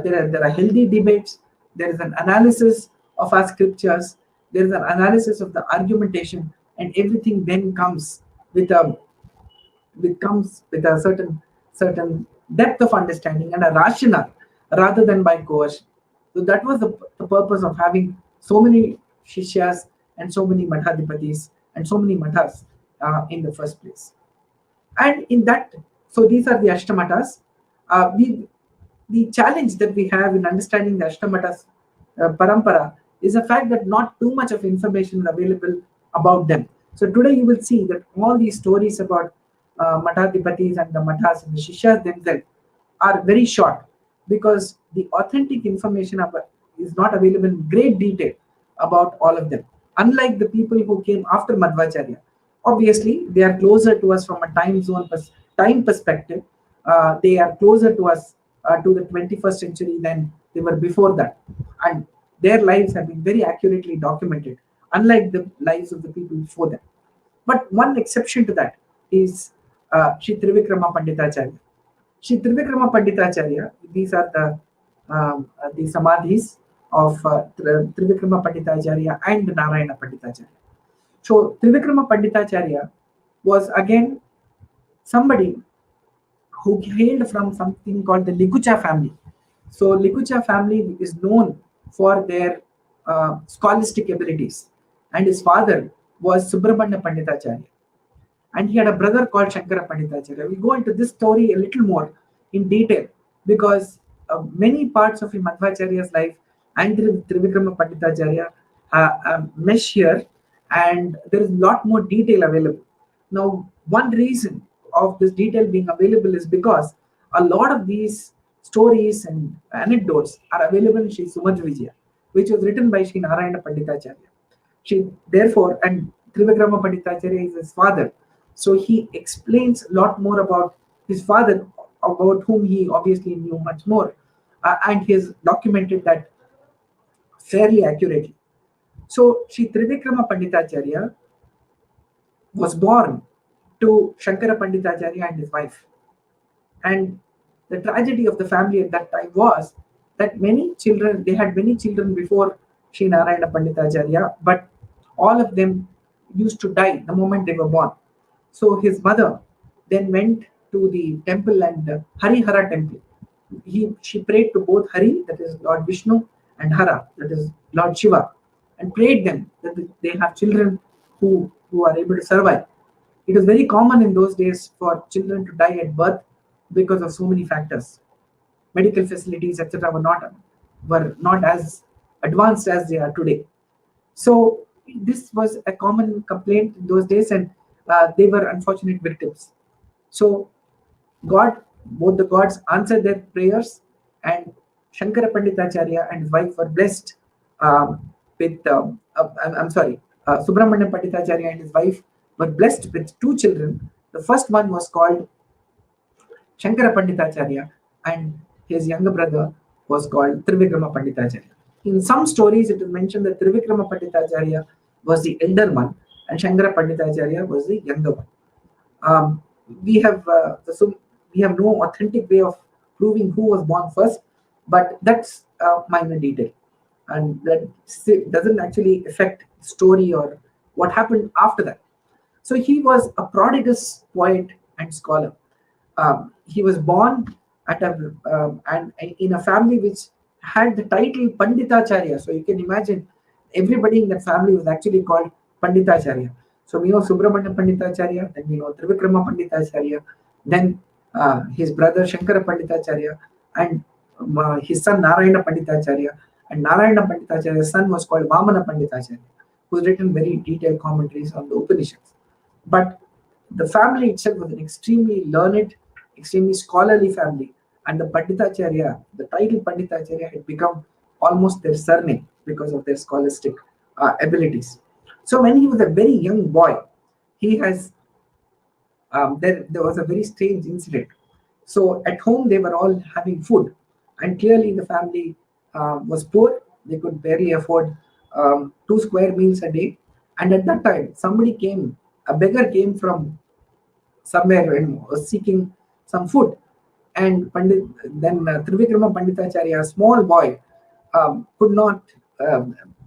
there are healthy debates, there is an analysis of our scriptures, there is an analysis of the argumentation, and everything then comes with a certain depth of understanding and a rationale rather than by coercion. So that was the purpose of having so many Shishyas and so many Madhadipatis and so many Madhas in the first place. And in that, so these are the Ashtamatas. The challenge that we have in understanding the Ashtamatas Parampara is the fact that not too much of information is available about them. So today you will see that all these stories about Madhadipatis and the Madhas and the Shishyas themselves are very short, because the authentic information is not available in great detail about all of them. Unlike the people who came after Madhvacharya, obviously they are closer to us from a time perspective. They are closer to us to the 21st century than they were before that, and their lives have been very accurately documented, unlike the lives of the people before them. But one exception to that is Sri Trivikrama Panditacharya. Sri Trivikrama Panditacharya, these are the samadhis of Trivikrama Panditacharya and Narayana Panditacharya. So Trivikrama Panditacharya was again somebody who hailed from something called the Likucha family. So Likucha family is known for their scholastic abilities, and his father was Subramanya Panditacharya, and he had a brother called Shankara Panditacharya. We go into this story a little more in detail, because many parts of Madhvacharya's life and Trivikrama Panditacharya mesh here, and there is a lot more detail available. Now, one reason of this detail being available is because a lot of these stories and anecdotes are available in Sri Sumad Vijaya, which was written by Sri Narayana Panditacharya. Therefore, and Trivikrama Panditacharya is his father. So he explains a lot more about his father, about whom he obviously knew much more, and he has documented that fairly accurately. So Sri Trivikrama Panditacharya was born to Shankara Panditacharya and his wife. And the tragedy of the family at that time was that they had many children before Sri Narayana Panditacharya, but all of them used to die the moment they were born. So his mother then went to the temple and Harihara temple. She prayed to both Hari, that is Lord Vishnu, and Hara, that is Lord Shiva, and prayed them that they have children who are able to survive. It was very common in those days for children to die at birth because of so many factors. Medical facilities, etc., were not as advanced as they are today. So this was a common complaint in those days, and they were unfortunate victims. So both the gods answered their prayers, and Shankara Panditacharya and his wife were blessed with. I'm sorry, Subramanya Panditacharya and his wife were blessed with two children. The first one was called Shankara Panditacharya, and his younger brother was called Trivikrama Panditacharya. In some stories, it is mentioned that Trivikrama Panditacharya was the elder one, and Shankara Panditacharya was the younger one. Um, we have we have no authentic way of proving who was born first, but that's a minor detail, and that doesn't actually affect the story or what happened after that. So he was a prodigious poet and scholar. He was born at and in a family which had the title Panditacharya. So you can imagine everybody in that family was actually called Panditacharya. So we know Subramanya Panditacharya, then we know Trivikrama Panditacharya, then his brother Shankara Panditacharya, and his son Narayana Panditacharya. And Narayana Panditacharya's son was called Vamana Panditacharya, who's written very detailed commentaries on the Upanishads. But the family itself was an extremely learned, extremely scholarly family, and the Panditacharya, the title Panditacharya, had become almost their surname because of their scholastic abilities. So when he was a very young boy, he has there was a very strange incident. So at home they were all having food, and clearly the family was poor. They could barely afford 2 square meals a day. And at that time, a beggar came from somewhere and was seeking some food. And Trivikrama Panditacharya, a small boy, could not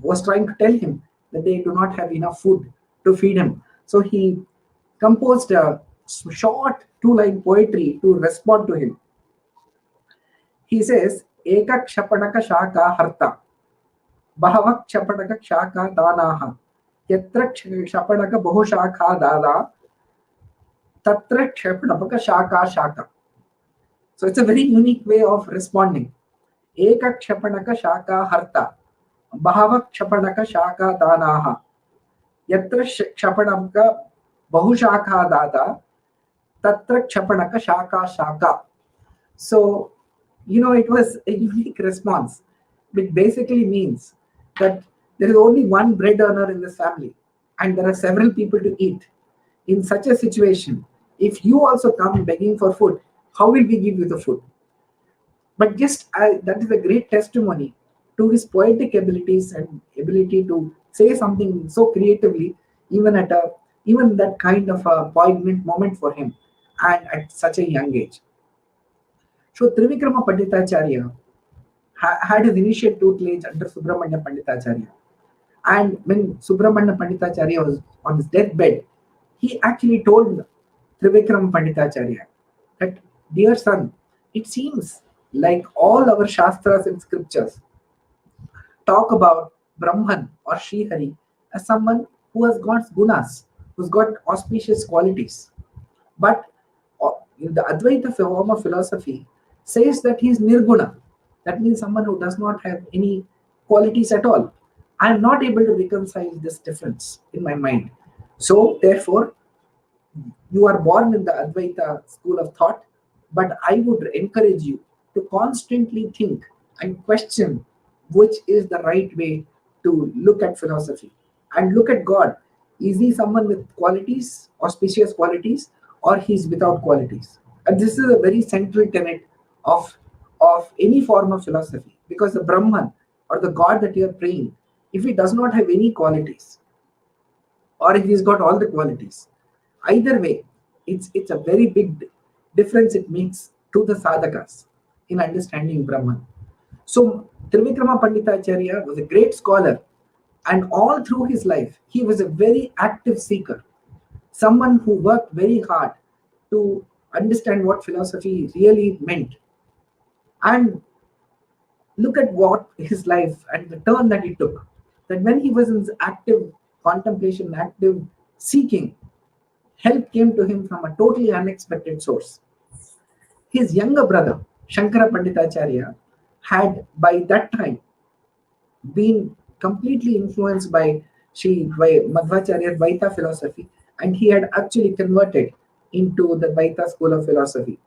was trying to tell him that they do not have enough food to feed him. So he composed a short 2-line poetry to respond to him. He says, Eka Kshapanaka Shaka Harta, Bahavak Kshapanaka Shaka Danaha, Yatra Kshapanaka Bahushaka Dada, Tatra Kshapanaka Shaka Shaka. So it's a very unique way of responding. Eka Kshapanaka Shaka Harta, Bahavak Kshapanaka Shaka Danaha, Yatra kshapanamka bahushakha data, tatra kshapanaka shaka shaka. So, it was a unique response, which basically means that there is only one bread earner in this family, and there are several people to eat. In such a situation, if you also come begging for food, how will we give you the food? But just that is a great testimony to his poetic abilities and ability to say something so creatively, even at a even that kind of a poignant moment for him, and at such a young age. So Trivikrama Panditacharya had his initial tutelage under Subramanya Panditacharya. And when Subramanya Panditacharya was on his deathbed, he actually told Trivikram Panditacharya that, dear son, it seems like all our Shastras and scriptures talk about Brahman or Srihari as someone who has got gunas, who's got auspicious qualities. But the Advaita form of philosophy says that he is nirguna. That means someone who does not have any qualities at all. I am not able to reconcile this difference in my mind. So, therefore, you are born in the Advaita school of thought, but I would encourage you to constantly think and question which is the right way to look at philosophy and look at God. Is he someone with qualities, auspicious qualities, or he's without qualities? And this is a very central tenet of any form of philosophy, because the Brahman or the God that you are praying, if he does not have any qualities, or if he's got all the qualities, either way, it's a very big difference it makes to the sadhakas in understanding Brahman. So Trivikrama Panditacharya was a great scholar, and all through his life, he was a very active seeker, someone who worked very hard to understand what philosophy really meant. And look at what his life and the turn that he took. That when he was in active contemplation, active seeking, help came to him from a totally unexpected source. His younger brother, Shankara Panditacharya, had by that time been completely influenced by Madhvacharya Dvaitha philosophy, and he had actually converted into the Dvaitha school of philosophy.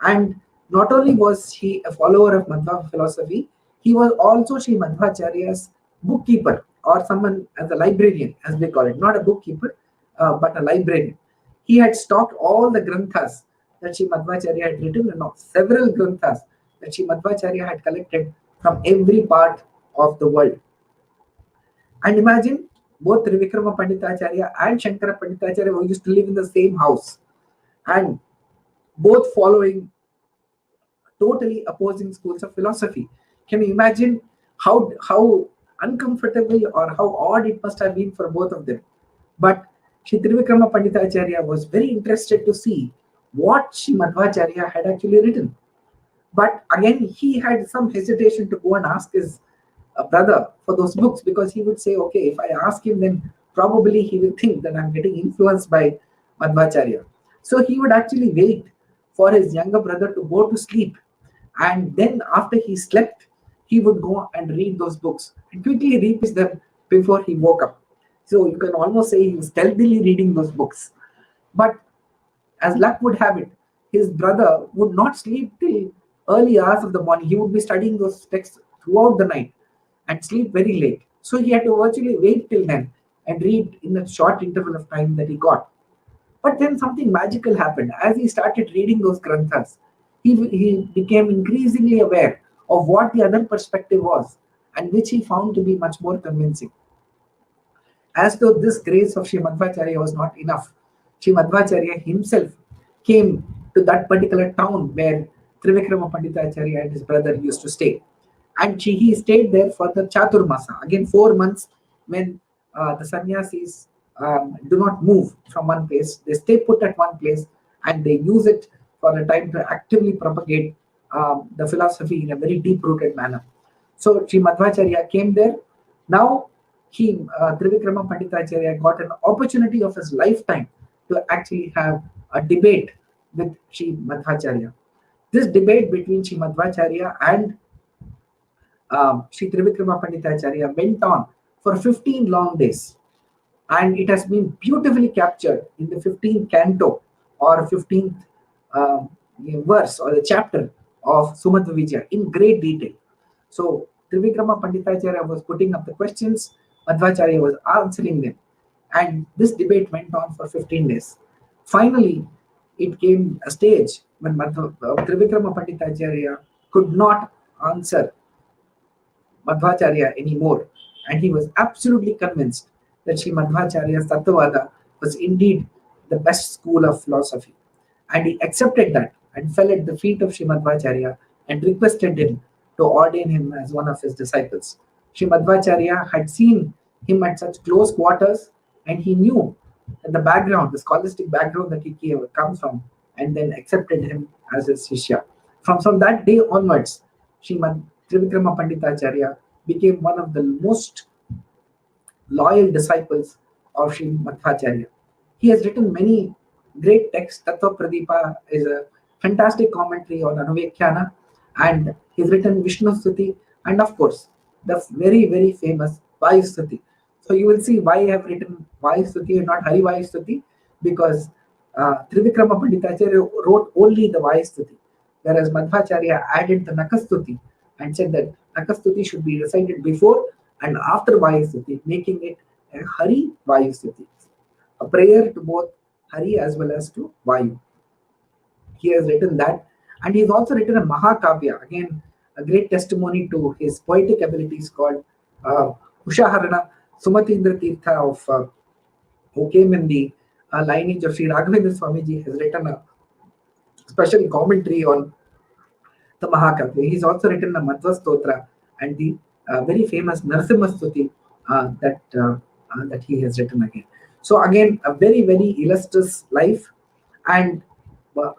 And not only was he a follower of Madhva philosophy, he was also Sri Madhvacharya's bookkeeper, or someone as a librarian, as they call it, not a bookkeeper, but a librarian. He had stocked all the granthas that Sri Madhvacharya had written, and several granthas that Sri Madhvacharya had collected from every part of the world. And imagine both Trivikrama Panditacharya and Shankara Panditacharya who used to live in the same house, and both following totally opposing schools of philosophy. Can you imagine how uncomfortable or how odd it must have been for both of them? But Sri Trivikrama Panditacharya was very interested to see what Sri Madhvacharya had actually written. But again, he had some hesitation to go and ask his brother for those books, because he would say, okay, if I ask him, then probably he will think that I'm getting influenced by Madhvacharya. So he would actually wait for his younger brother to go to sleep, and then after he slept, he would go and read those books and quickly read them before he woke up. So you can almost say he was stealthily reading those books. But as luck would have it, his brother would not sleep till early hours of the morning. He would be studying those texts throughout the night and sleep very late. So he had to virtually wait till then and read in the short interval of time that he got. But then something magical happened. As he started reading those granthas, he became increasingly aware of what the other perspective was, and which he found to be much more convincing. As though this grace of Sri Madhvacharya was not enough, Sri Madhvacharya himself came to that particular town where Trivikrama Panditacharya and his brother used to stay. And he stayed there for the Chaturmasa, again 4 months, when the sannyasis do not move from one place. They stay put at one place, and they use it for a time to actively propagate the philosophy in a very deep-rooted manner. So Sri Madhvacharya came there. Now Trivikrama Panditacharya got an opportunity of his lifetime to actually have a debate with Sri Madhvacharya. This debate between Sri Madhvacharya and Sri Trivikrama Panditacharya went on for 15 long days. and it has been beautifully captured in the 15th canto or 15th uh, verse or the chapter of Sumadhva Vijaya in great detail. So Trivikrama Panditacharya was putting up the questions, Madhvacharya was answering them, and this debate went on for 15 days. Finally, it came a stage when Trivikrama Panditacharya could not answer Madhvacharya anymore, and he was absolutely convinced that Sri Madhvacharya's Tattvavada was indeed the best school of philosophy. And he accepted that and fell at the feet of Sri Madhvacharya and requested him to ordain him as one of his disciples. Sri Madhvacharya had seen him at such close quarters, and he knew the background, the scholastic background that he comes from, and then accepted him as his Shishya. From that day onwards, Srimad Trivikrama Panditacharya became one of the most loyal disciples of Sri Madhvacharya. He has written many great texts. Tattva Pradipa is a fantastic commentary on Anuvyakhyana, and he's written Vishnu Stuti, and of course, the very, very famous Vayu Stuti. So you will see why I have written Vayu Stuti and not Hari Vayu Stuti, because Trivikrama Panditacharya wrote only the Vayu Stuti, whereas Madhvacharya added the Nakastuti and said that Nakastuti should be recited before and after Vayu Stuti, making it a Hari Vayu Stuti, a prayer to both Hari as well as to Vayu. He has written that, and he's also written a Mahakavya, again a great testimony to his poetic abilities, called Ushaharana. Sumatindra Tirtha who came in the lineage of Sri Raghavendra Swamiji, has written a special commentary on the Mahakavya. He's also written the Madhva Stotra and the very famous Narasimha Stuti that he has written again. So again, a very, very illustrious life, and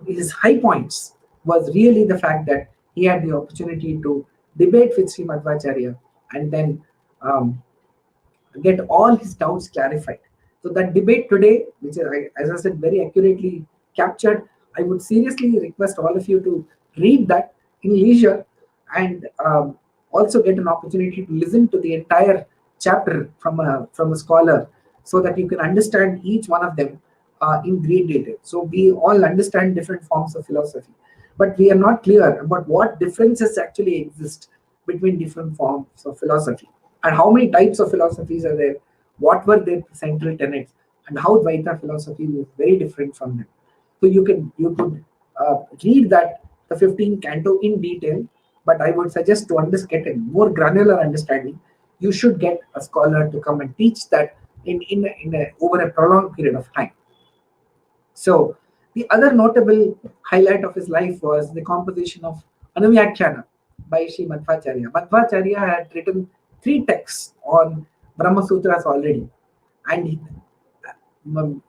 his high points was really the fact that he had the opportunity to debate with Sri Madhvacharya and then get all his doubts clarified. So that debate today, which is, as I said, very accurately captured, I would seriously request all of you to read that in leisure, and also get an opportunity to listen to the entire chapter from a scholar, so that you can understand each one of them in great detail. So we all understand different forms of philosophy, but we are not clear about what differences actually exist between different forms of philosophy, and how many types of philosophies are there, what were their central tenets, and how Dvaita philosophy was very different from them. So you could read that the 15th canto in detail, but I would suggest to get a more granular understanding, you should get a scholar to come and teach that over a prolonged period of time. So the other notable highlight of his life was the composition of Anuvyakhyana by Sri Madhvacharya. Madhvacharya had written 3 texts on Brahma Sutras already, and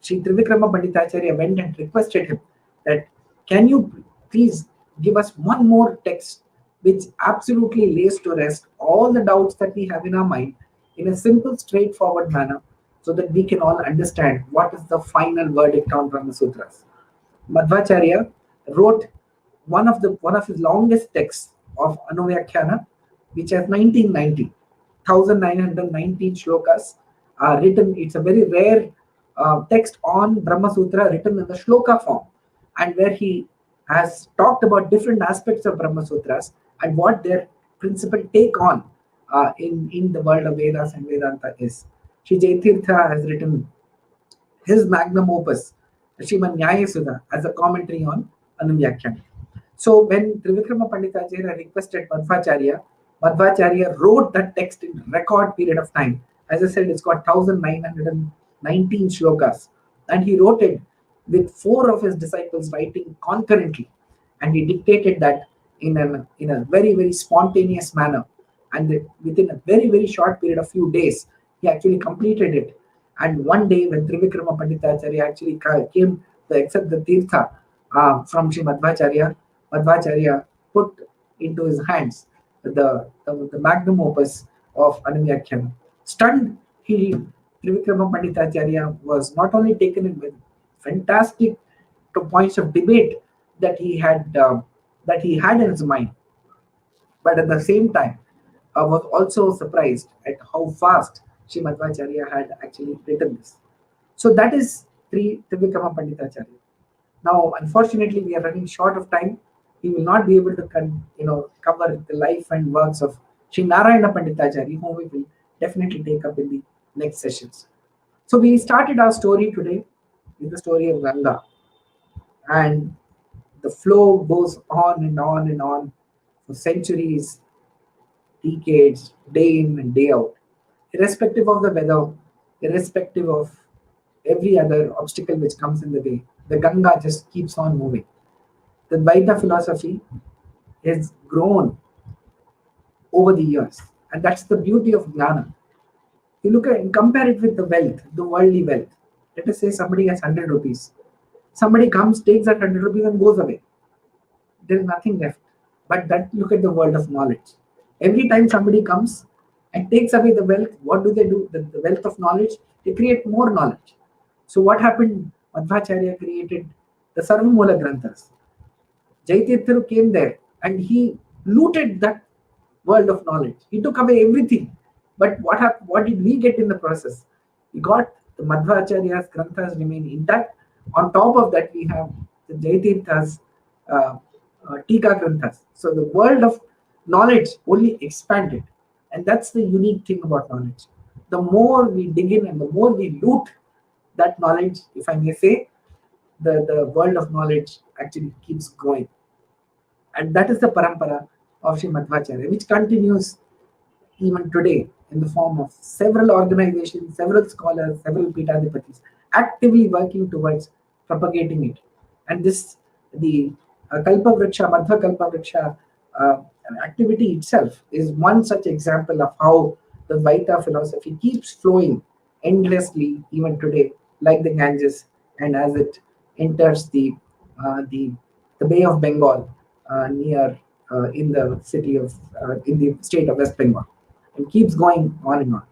Sri Trivikrama Panditacharya went and requested him that, can you please give us one more text which absolutely lays to rest all the doubts that we have in our mind in a simple, straightforward manner, so that we can all understand what is the final verdict on Brahma Sutras. Madhvacharya wrote one of his longest texts of Anuvyakhyana, which has 1919 shlokas written. It's a very rare text on Brahma Sutra written in the shloka form, and where he has talked about different aspects of Brahma Sutras and what their principal take on in the world of Vedas and Vedanta is. Sri Jaitirtha has written his magnum opus, Srimad Nyaya Sudha, as a commentary on Anuvyakhyana. So when Trivikrama Panditacharya requested Madhvacharya, Madhvacharya wrote that text in record period of time. As I said, it's got 1919 shlokas, and he wrote it with 4 of his disciples writing concurrently, and he dictated that in a very, very spontaneous manner, and within a very, very short period of few days, he actually completed it. And one day when Trivikrama Panditacharya actually came to accept the Tirtha from Sri Madhvacharya, Madhvacharya put into his hands the magnum opus of Anuvyakhyana. Stunned, Trivikrama Panditacharya was not only taken in with fantastic points of debate that he had in his mind, but at the same time was also surprised at how fast Sri Madhvacharya had actually written this. So that is Trivikrama Panditacharya. Now, unfortunately, we are running short of time. We will not be able to cover the life and works of Sri Narayana Panditacharya, whom we will definitely take up in the next sessions. So we started our story today with the story of Ganga, and the flow goes on and on and on for centuries, decades, day in and day out, irrespective of the weather, irrespective of every other obstacle which comes in the way. The Ganga just keeps on moving. The Dvaita philosophy has grown over the years, and that's the beauty of Gnana. You look at and compare it with the wealth, the worldly wealth. Let us say somebody has 100 rupees. Somebody comes, takes that 100 rupees and goes away. There is nothing left. But that look at the world of knowledge. Every time somebody comes and takes away the wealth, what do? The wealth of knowledge, they create more knowledge. So what happened? Madhvacharya created the Sarvamoola Granthas. Jaitirtha came there and he looted that world of knowledge. He took away everything. But what happened? What did we get in the process? We got the Madhvacharya's Granthas remain intact. On top of that, we have the Jaitirtha's Tika Granthas. So the world of knowledge only expanded. And that's the unique thing about knowledge. The more we dig in and the more we loot that knowledge, if I may say, the world of knowledge actually keeps growing. And that is the parampara of Sri Madhvacharya, which continues even today in the form of several organizations, several scholars, several Peethadipatis actively working towards propagating it. And the Kalpavruksha, Madhakalpavruksha activity itself is one such example of how the Dvaita philosophy keeps flowing endlessly even today, like the Ganges, and as it enters the Bay of Bengal near in the city of in the state of West Bengal, and keeps going on and on.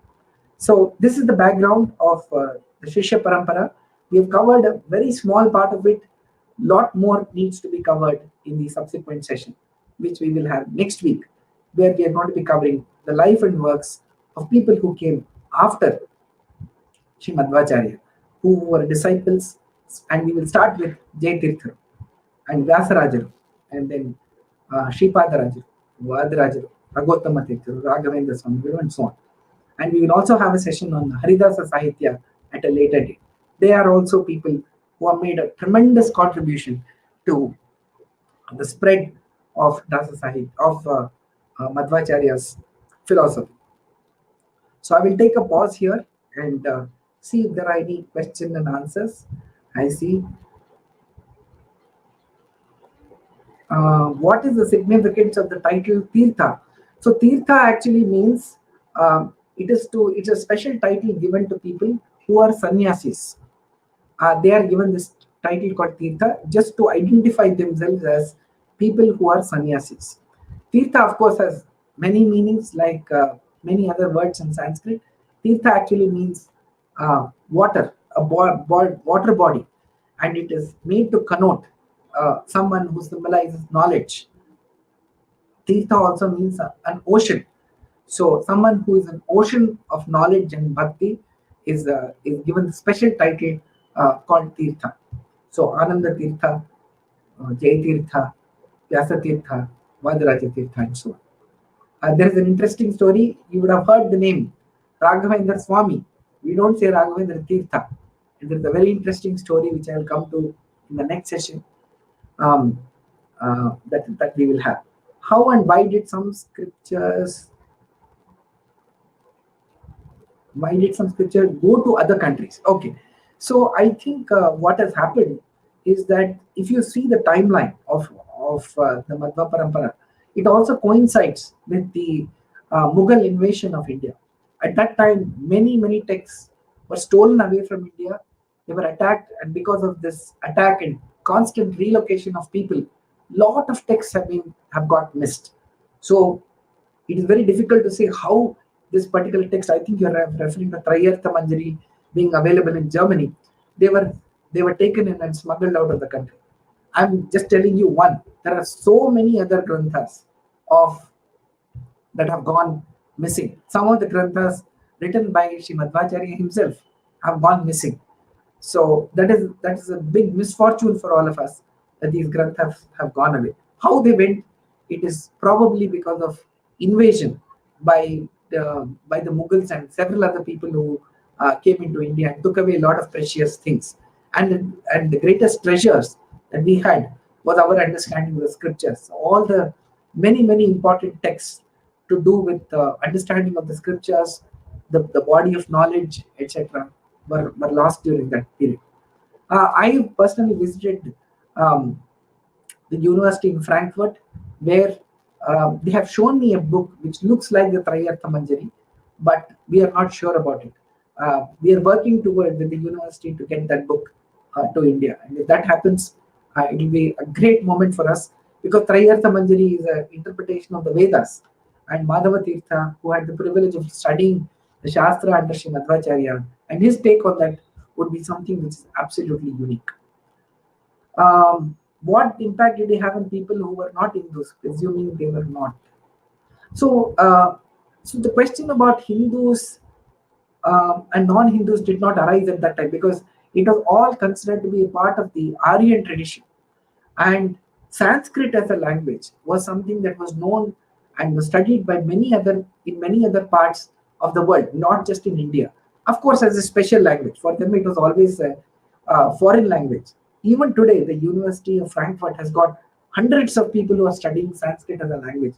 So this is the background of the Shishya Parampara. We have covered a very small part of it. Lot more needs to be covered in the subsequent session, which we will have next week, where we are going to be covering the life and works of people who came after Sri Madhvacharya, who were disciples, and we will start with Jaitirtha and Vyasarajaru, and then Shripadarajaru, Vadarajaru, Ragottama Tirtharu, Raghavendra Swami, and so on. And we will also have a session on Haridasa Sahitya at a later date. They are also people who have made a tremendous contribution to the spread of Dasa Sahitya, of Madhvacharya's philosophy. So I will take a pause here and see if there are any questions and answers. I see. What is the significance of the title Tirtha? So Tirtha actually means it's a special title given to people who are sannyasis. They are given this title called Tirtha just to identify themselves as people who are sannyasis. Tirtha, of course, has many meanings, like many other words in Sanskrit. Tirtha actually means water, a water body, and it is made to connote someone who symbolizes knowledge. Tirtha also means an ocean. So someone who is an ocean of knowledge and bhakti is given the special title called Tirtha. So Ananda Tirtha, Jai Tirtha, Vyasa Tirtha, Vadaraja Tirtha, and so on. There is an interesting story. You would have heard the name Raghavendra Swami. We don't say Raghavendra Tirtha. And there is a very interesting story which I will come to in the next session that we will have. How and why did some scriptures go to other countries? Okay, so I think what has happened is that if you see the timeline of the Madhva Parampara, it also coincides with the Mughal invasion of India. At that time, many texts were stolen away from India. They were attacked, and because of this attack and constant relocation of people, lot of texts have got missed. So it is very difficult to say how this particular text, I think you are referring to Trayartha Manjari being available in Germany, they were taken in and smuggled out of the country. I'm just telling you one. There are so many other granthas that have gone missing. Some of the granthas written by Sri Madhvacharya himself have gone missing. So that is a big misfortune for all of us, that these granthas have gone away. How they went, it is probably because of invasion by the Mughals and several other people who came into India and took away a lot of precious things. And the greatest treasures that we had was our understanding of the scriptures. All the many important texts to do with understanding of the scriptures, the body of knowledge, etc., were lost during that period. I personally visited um, the university in Frankfurt, where they have shown me a book which looks like the Trayartha Manjari, but we are not sure about it. We are working toward with the university to get that book to India, and if that happens, it will be a great moment for us, because Trayartha Manjari is an interpretation of the Vedas, and Madhava Tirtha, who had the privilege of studying the Shastra under Sri Madhvacharya, and his take on that would be something which is absolutely unique. What impact did it have on people who were not Hindus, presuming they were not? So, so the question about Hindus and non-Hindus did not arise at that time, because it was all considered to be a part of the Aryan tradition. And Sanskrit as a language was something that was known and was studied by many other parts of the world, not just in India. Of course, as a special language for them, it was always a foreign language. Even today, the University of Frankfurt has got hundreds of people who are studying Sanskrit as a language,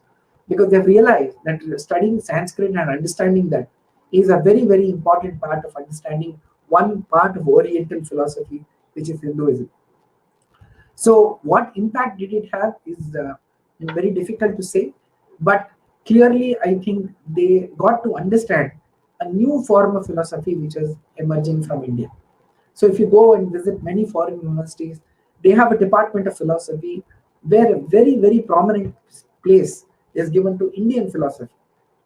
because they've realized that studying Sanskrit and understanding that is a very important part of understanding one part of Oriental philosophy, which is Hinduism. So, what impact did it have is very difficult to say, but clearly, I think they got to understand a new form of philosophy which is emerging from India. So, if you go and visit many foreign universities, they have a department of philosophy where a very prominent place is given to Indian philosophy,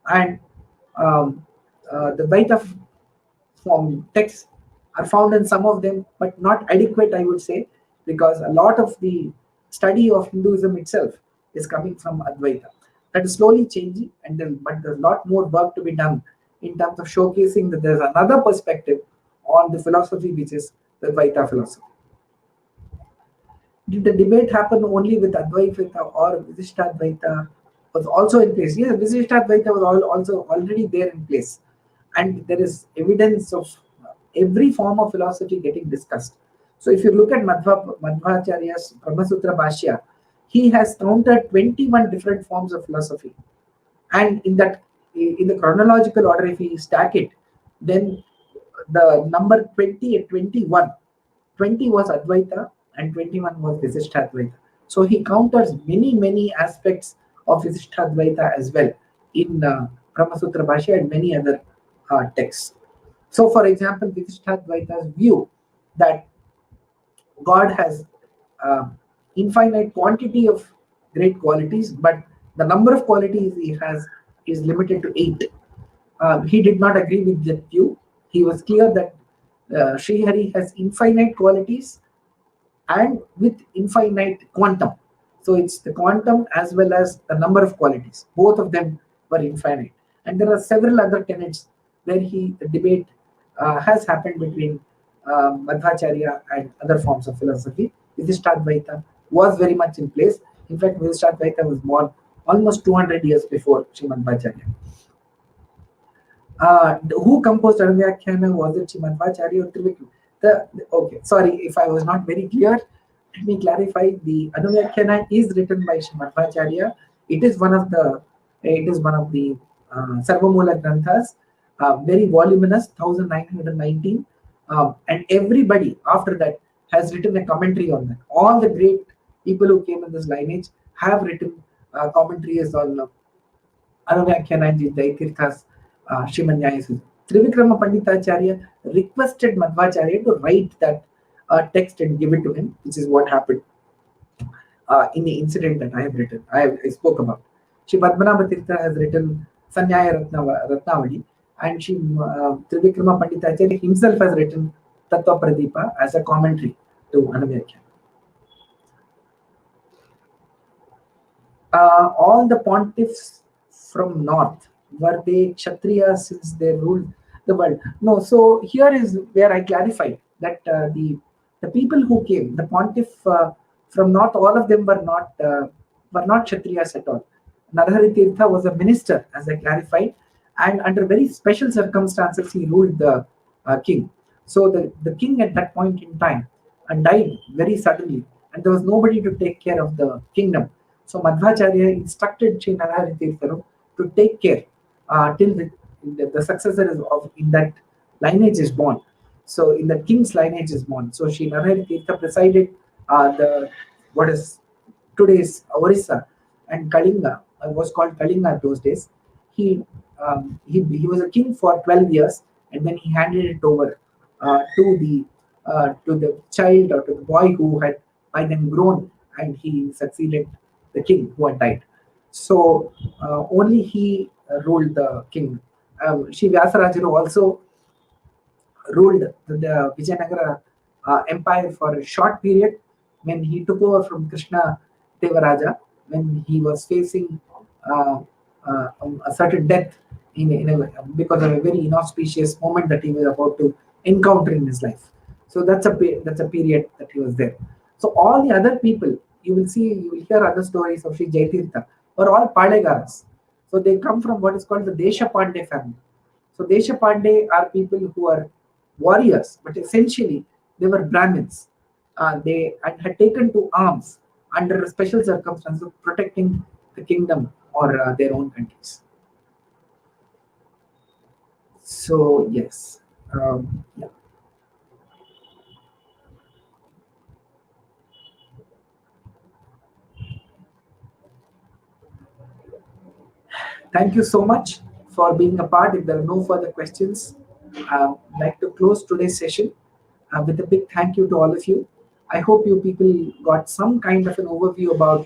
and um, the Dvaita from texts are found in some of them, but not adequate, I would say, because a lot of the study of Hinduism itself is coming from Advaita. That is slowly changing, but there's a lot more work to be done in terms of showcasing that there's another perspective on the philosophy, which is the Advaita philosophy. Did the debate happen only with Advaita, or Visishtadvaita was also in place? Yes, Visishtadvaita was also already there in place. And there is evidence of every form of philosophy getting discussed. So if you look at Madhvacharya's Brahmasutra Bhashya, he has counted 21 different forms of philosophy. And in the chronological order, if we stack it, then the number 20 and 21, 20 was Advaita and 21 was Visishtadvaita. So he counters many aspects of Visishtadvaita as well in Brahmasutra Bhashya and many other texts. So, for example, Visishtadvaita's view that God has infinite quantity of great qualities, but the number of qualities he has is limited to 8. He did not agree with that view. He was clear that Sri Hari has infinite qualities and with infinite quantum. So it's the quantum as well as the number of qualities. Both of them were infinite. And there are several other tenets where the debate has happened between Madhvacharya and other forms of philosophy. Visishtadvaita was very much in place. In fact, Visishtadvaita was born almost 200 years before Sri Madhvacharya. Who composed Anuvyakhana? Was it Sri Madhvacharya or Trivikram? Okay, sorry if I was not very clear. Let me clarify. The Anuvyakhana is written by Sri Madhvacharya. It is one of the Sarvamula Granthas, very voluminous, 1919, and everybody after that has written a commentary on that. All the great people who came in this lineage have written commentaries on Anuvyakhana and Daitirtha's Srimanyaya. Trivikrama Panditacharya requested Madhvacharya to write that text and give it to him, which is what happened in the incident that I have written. I spoke about. Shri Padmanabha Tirtha has written Sanyaya Ratnavali, and Shri Trivikrama Panditacharya himself has written Tattva Pradipa as a commentary to Anuvyakhana. All the pontiffs from north, were they Kshatriyas since they ruled? the world. No, so here is where I clarified that the people who came, the pontiff from north, all of them were not Kshatriyas at all. Narahari Tirtha was a minister, as I clarified, and under very special circumstances he ruled the king. So the king at that point in time died very suddenly, and there was nobody to take care of the kingdom. So Madhvacharya instructed Sri Narahari Tirtha to take care till the successor of in that lineage is born. So in the king's lineage is born. So Sri Narahari Tirtha presided the what is today's Orissa and Kalinga, was called Kalinga those days. He was a king for 12 years, and then he handed it over to the child or to the boy who had by then grown, and he succeeded the king who had died. So only he ruled the kingdom. Sri Vyasarajuru also ruled the Vijayanagara empire for a short period when he took over from Krishna Devaraja, when he was facing a certain death because of a very inauspicious moment that he was about to encounter in his life. So that's a period that he was there. So all the other people, you will hear other stories of Sri Jaitirtha, are all Palegaras. So they come from what is called the Deshapande family. So Deshapande are people who are warriors, but essentially they were Brahmins. They had taken to arms under special circumstances of protecting the kingdom or their own countries. So yes, yeah. Thank you so much for being a part. If there are no further questions, I'd like to close today's session with a big thank you to all of you. I hope you people got some kind of an overview about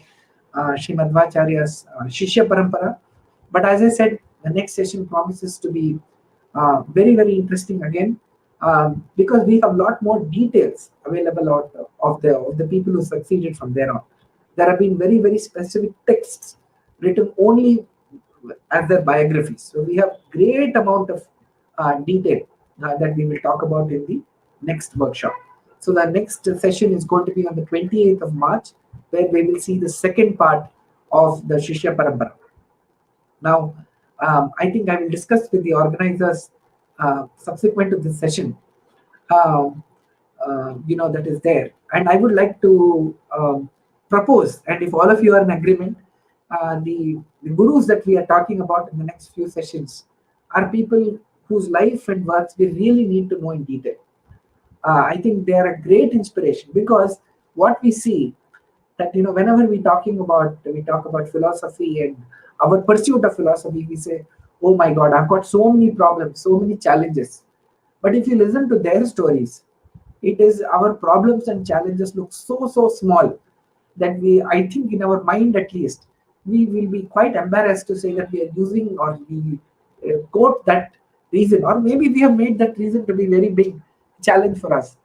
Sri Madhvacharya's Shishya Parampara. But as I said, the next session promises to be very, very interesting again, because we have a lot more details available of the people who succeeded from there on. There have been very, very specific texts written only as their biographies. So we have great amount of detail that we will talk about in the next workshop. So the next session is going to be on the 28th of March, where we will see the second part of the Shishya Parampara. Now, I think I will discuss with the organizers subsequent to this session, that is there. And I would like to propose, and if all of you are in agreement, the gurus that we are talking about in the next few sessions are people whose life and works we really need to know in detail. I think they are a great inspiration, because what we see that whenever we talk about philosophy and our pursuit of philosophy, we say, oh my god, I've got so many problems, so many challenges. But if you listen to their stories, it is our problems and challenges look so small that I think in our mind at least, we will be quite embarrassed to say that we are using or we quote that reason, or maybe we have made that reason to be very big challenge for us.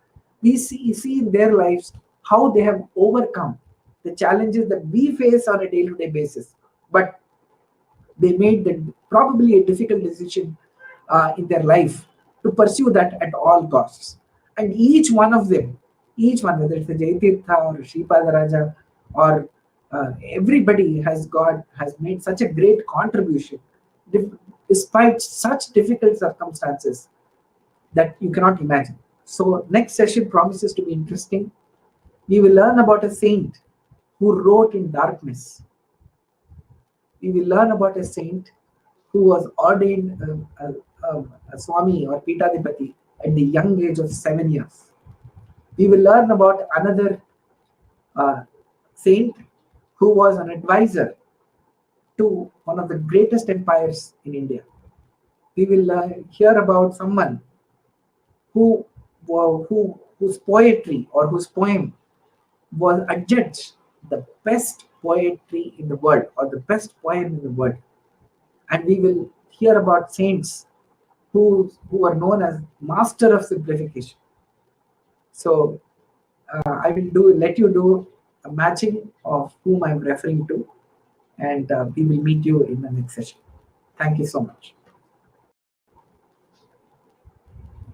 We see in their lives how they have overcome the challenges that we face on a day-to-day basis, but they made probably a difficult decision in their life to pursue that at all costs. And each one of them, whether it's the Jaitirtha or Sripadaraja or everybody has made such a great contribution despite such difficult circumstances that you cannot imagine. So next session promises to be interesting. We will learn about a saint who wrote in darkness. We will learn about a saint who was ordained a Swami or Pitadipati at the young age of 7 years. We will learn about another saint who was an advisor to one of the greatest empires in India. We will hear about someone whose poetry or whose poem was adjudged the best poetry in the world or the best poem in the world. And we will hear about saints who are known as master of simplification. So I will let you do a matching of whom I'm referring to, and we will meet you in the next session. Thank you so much.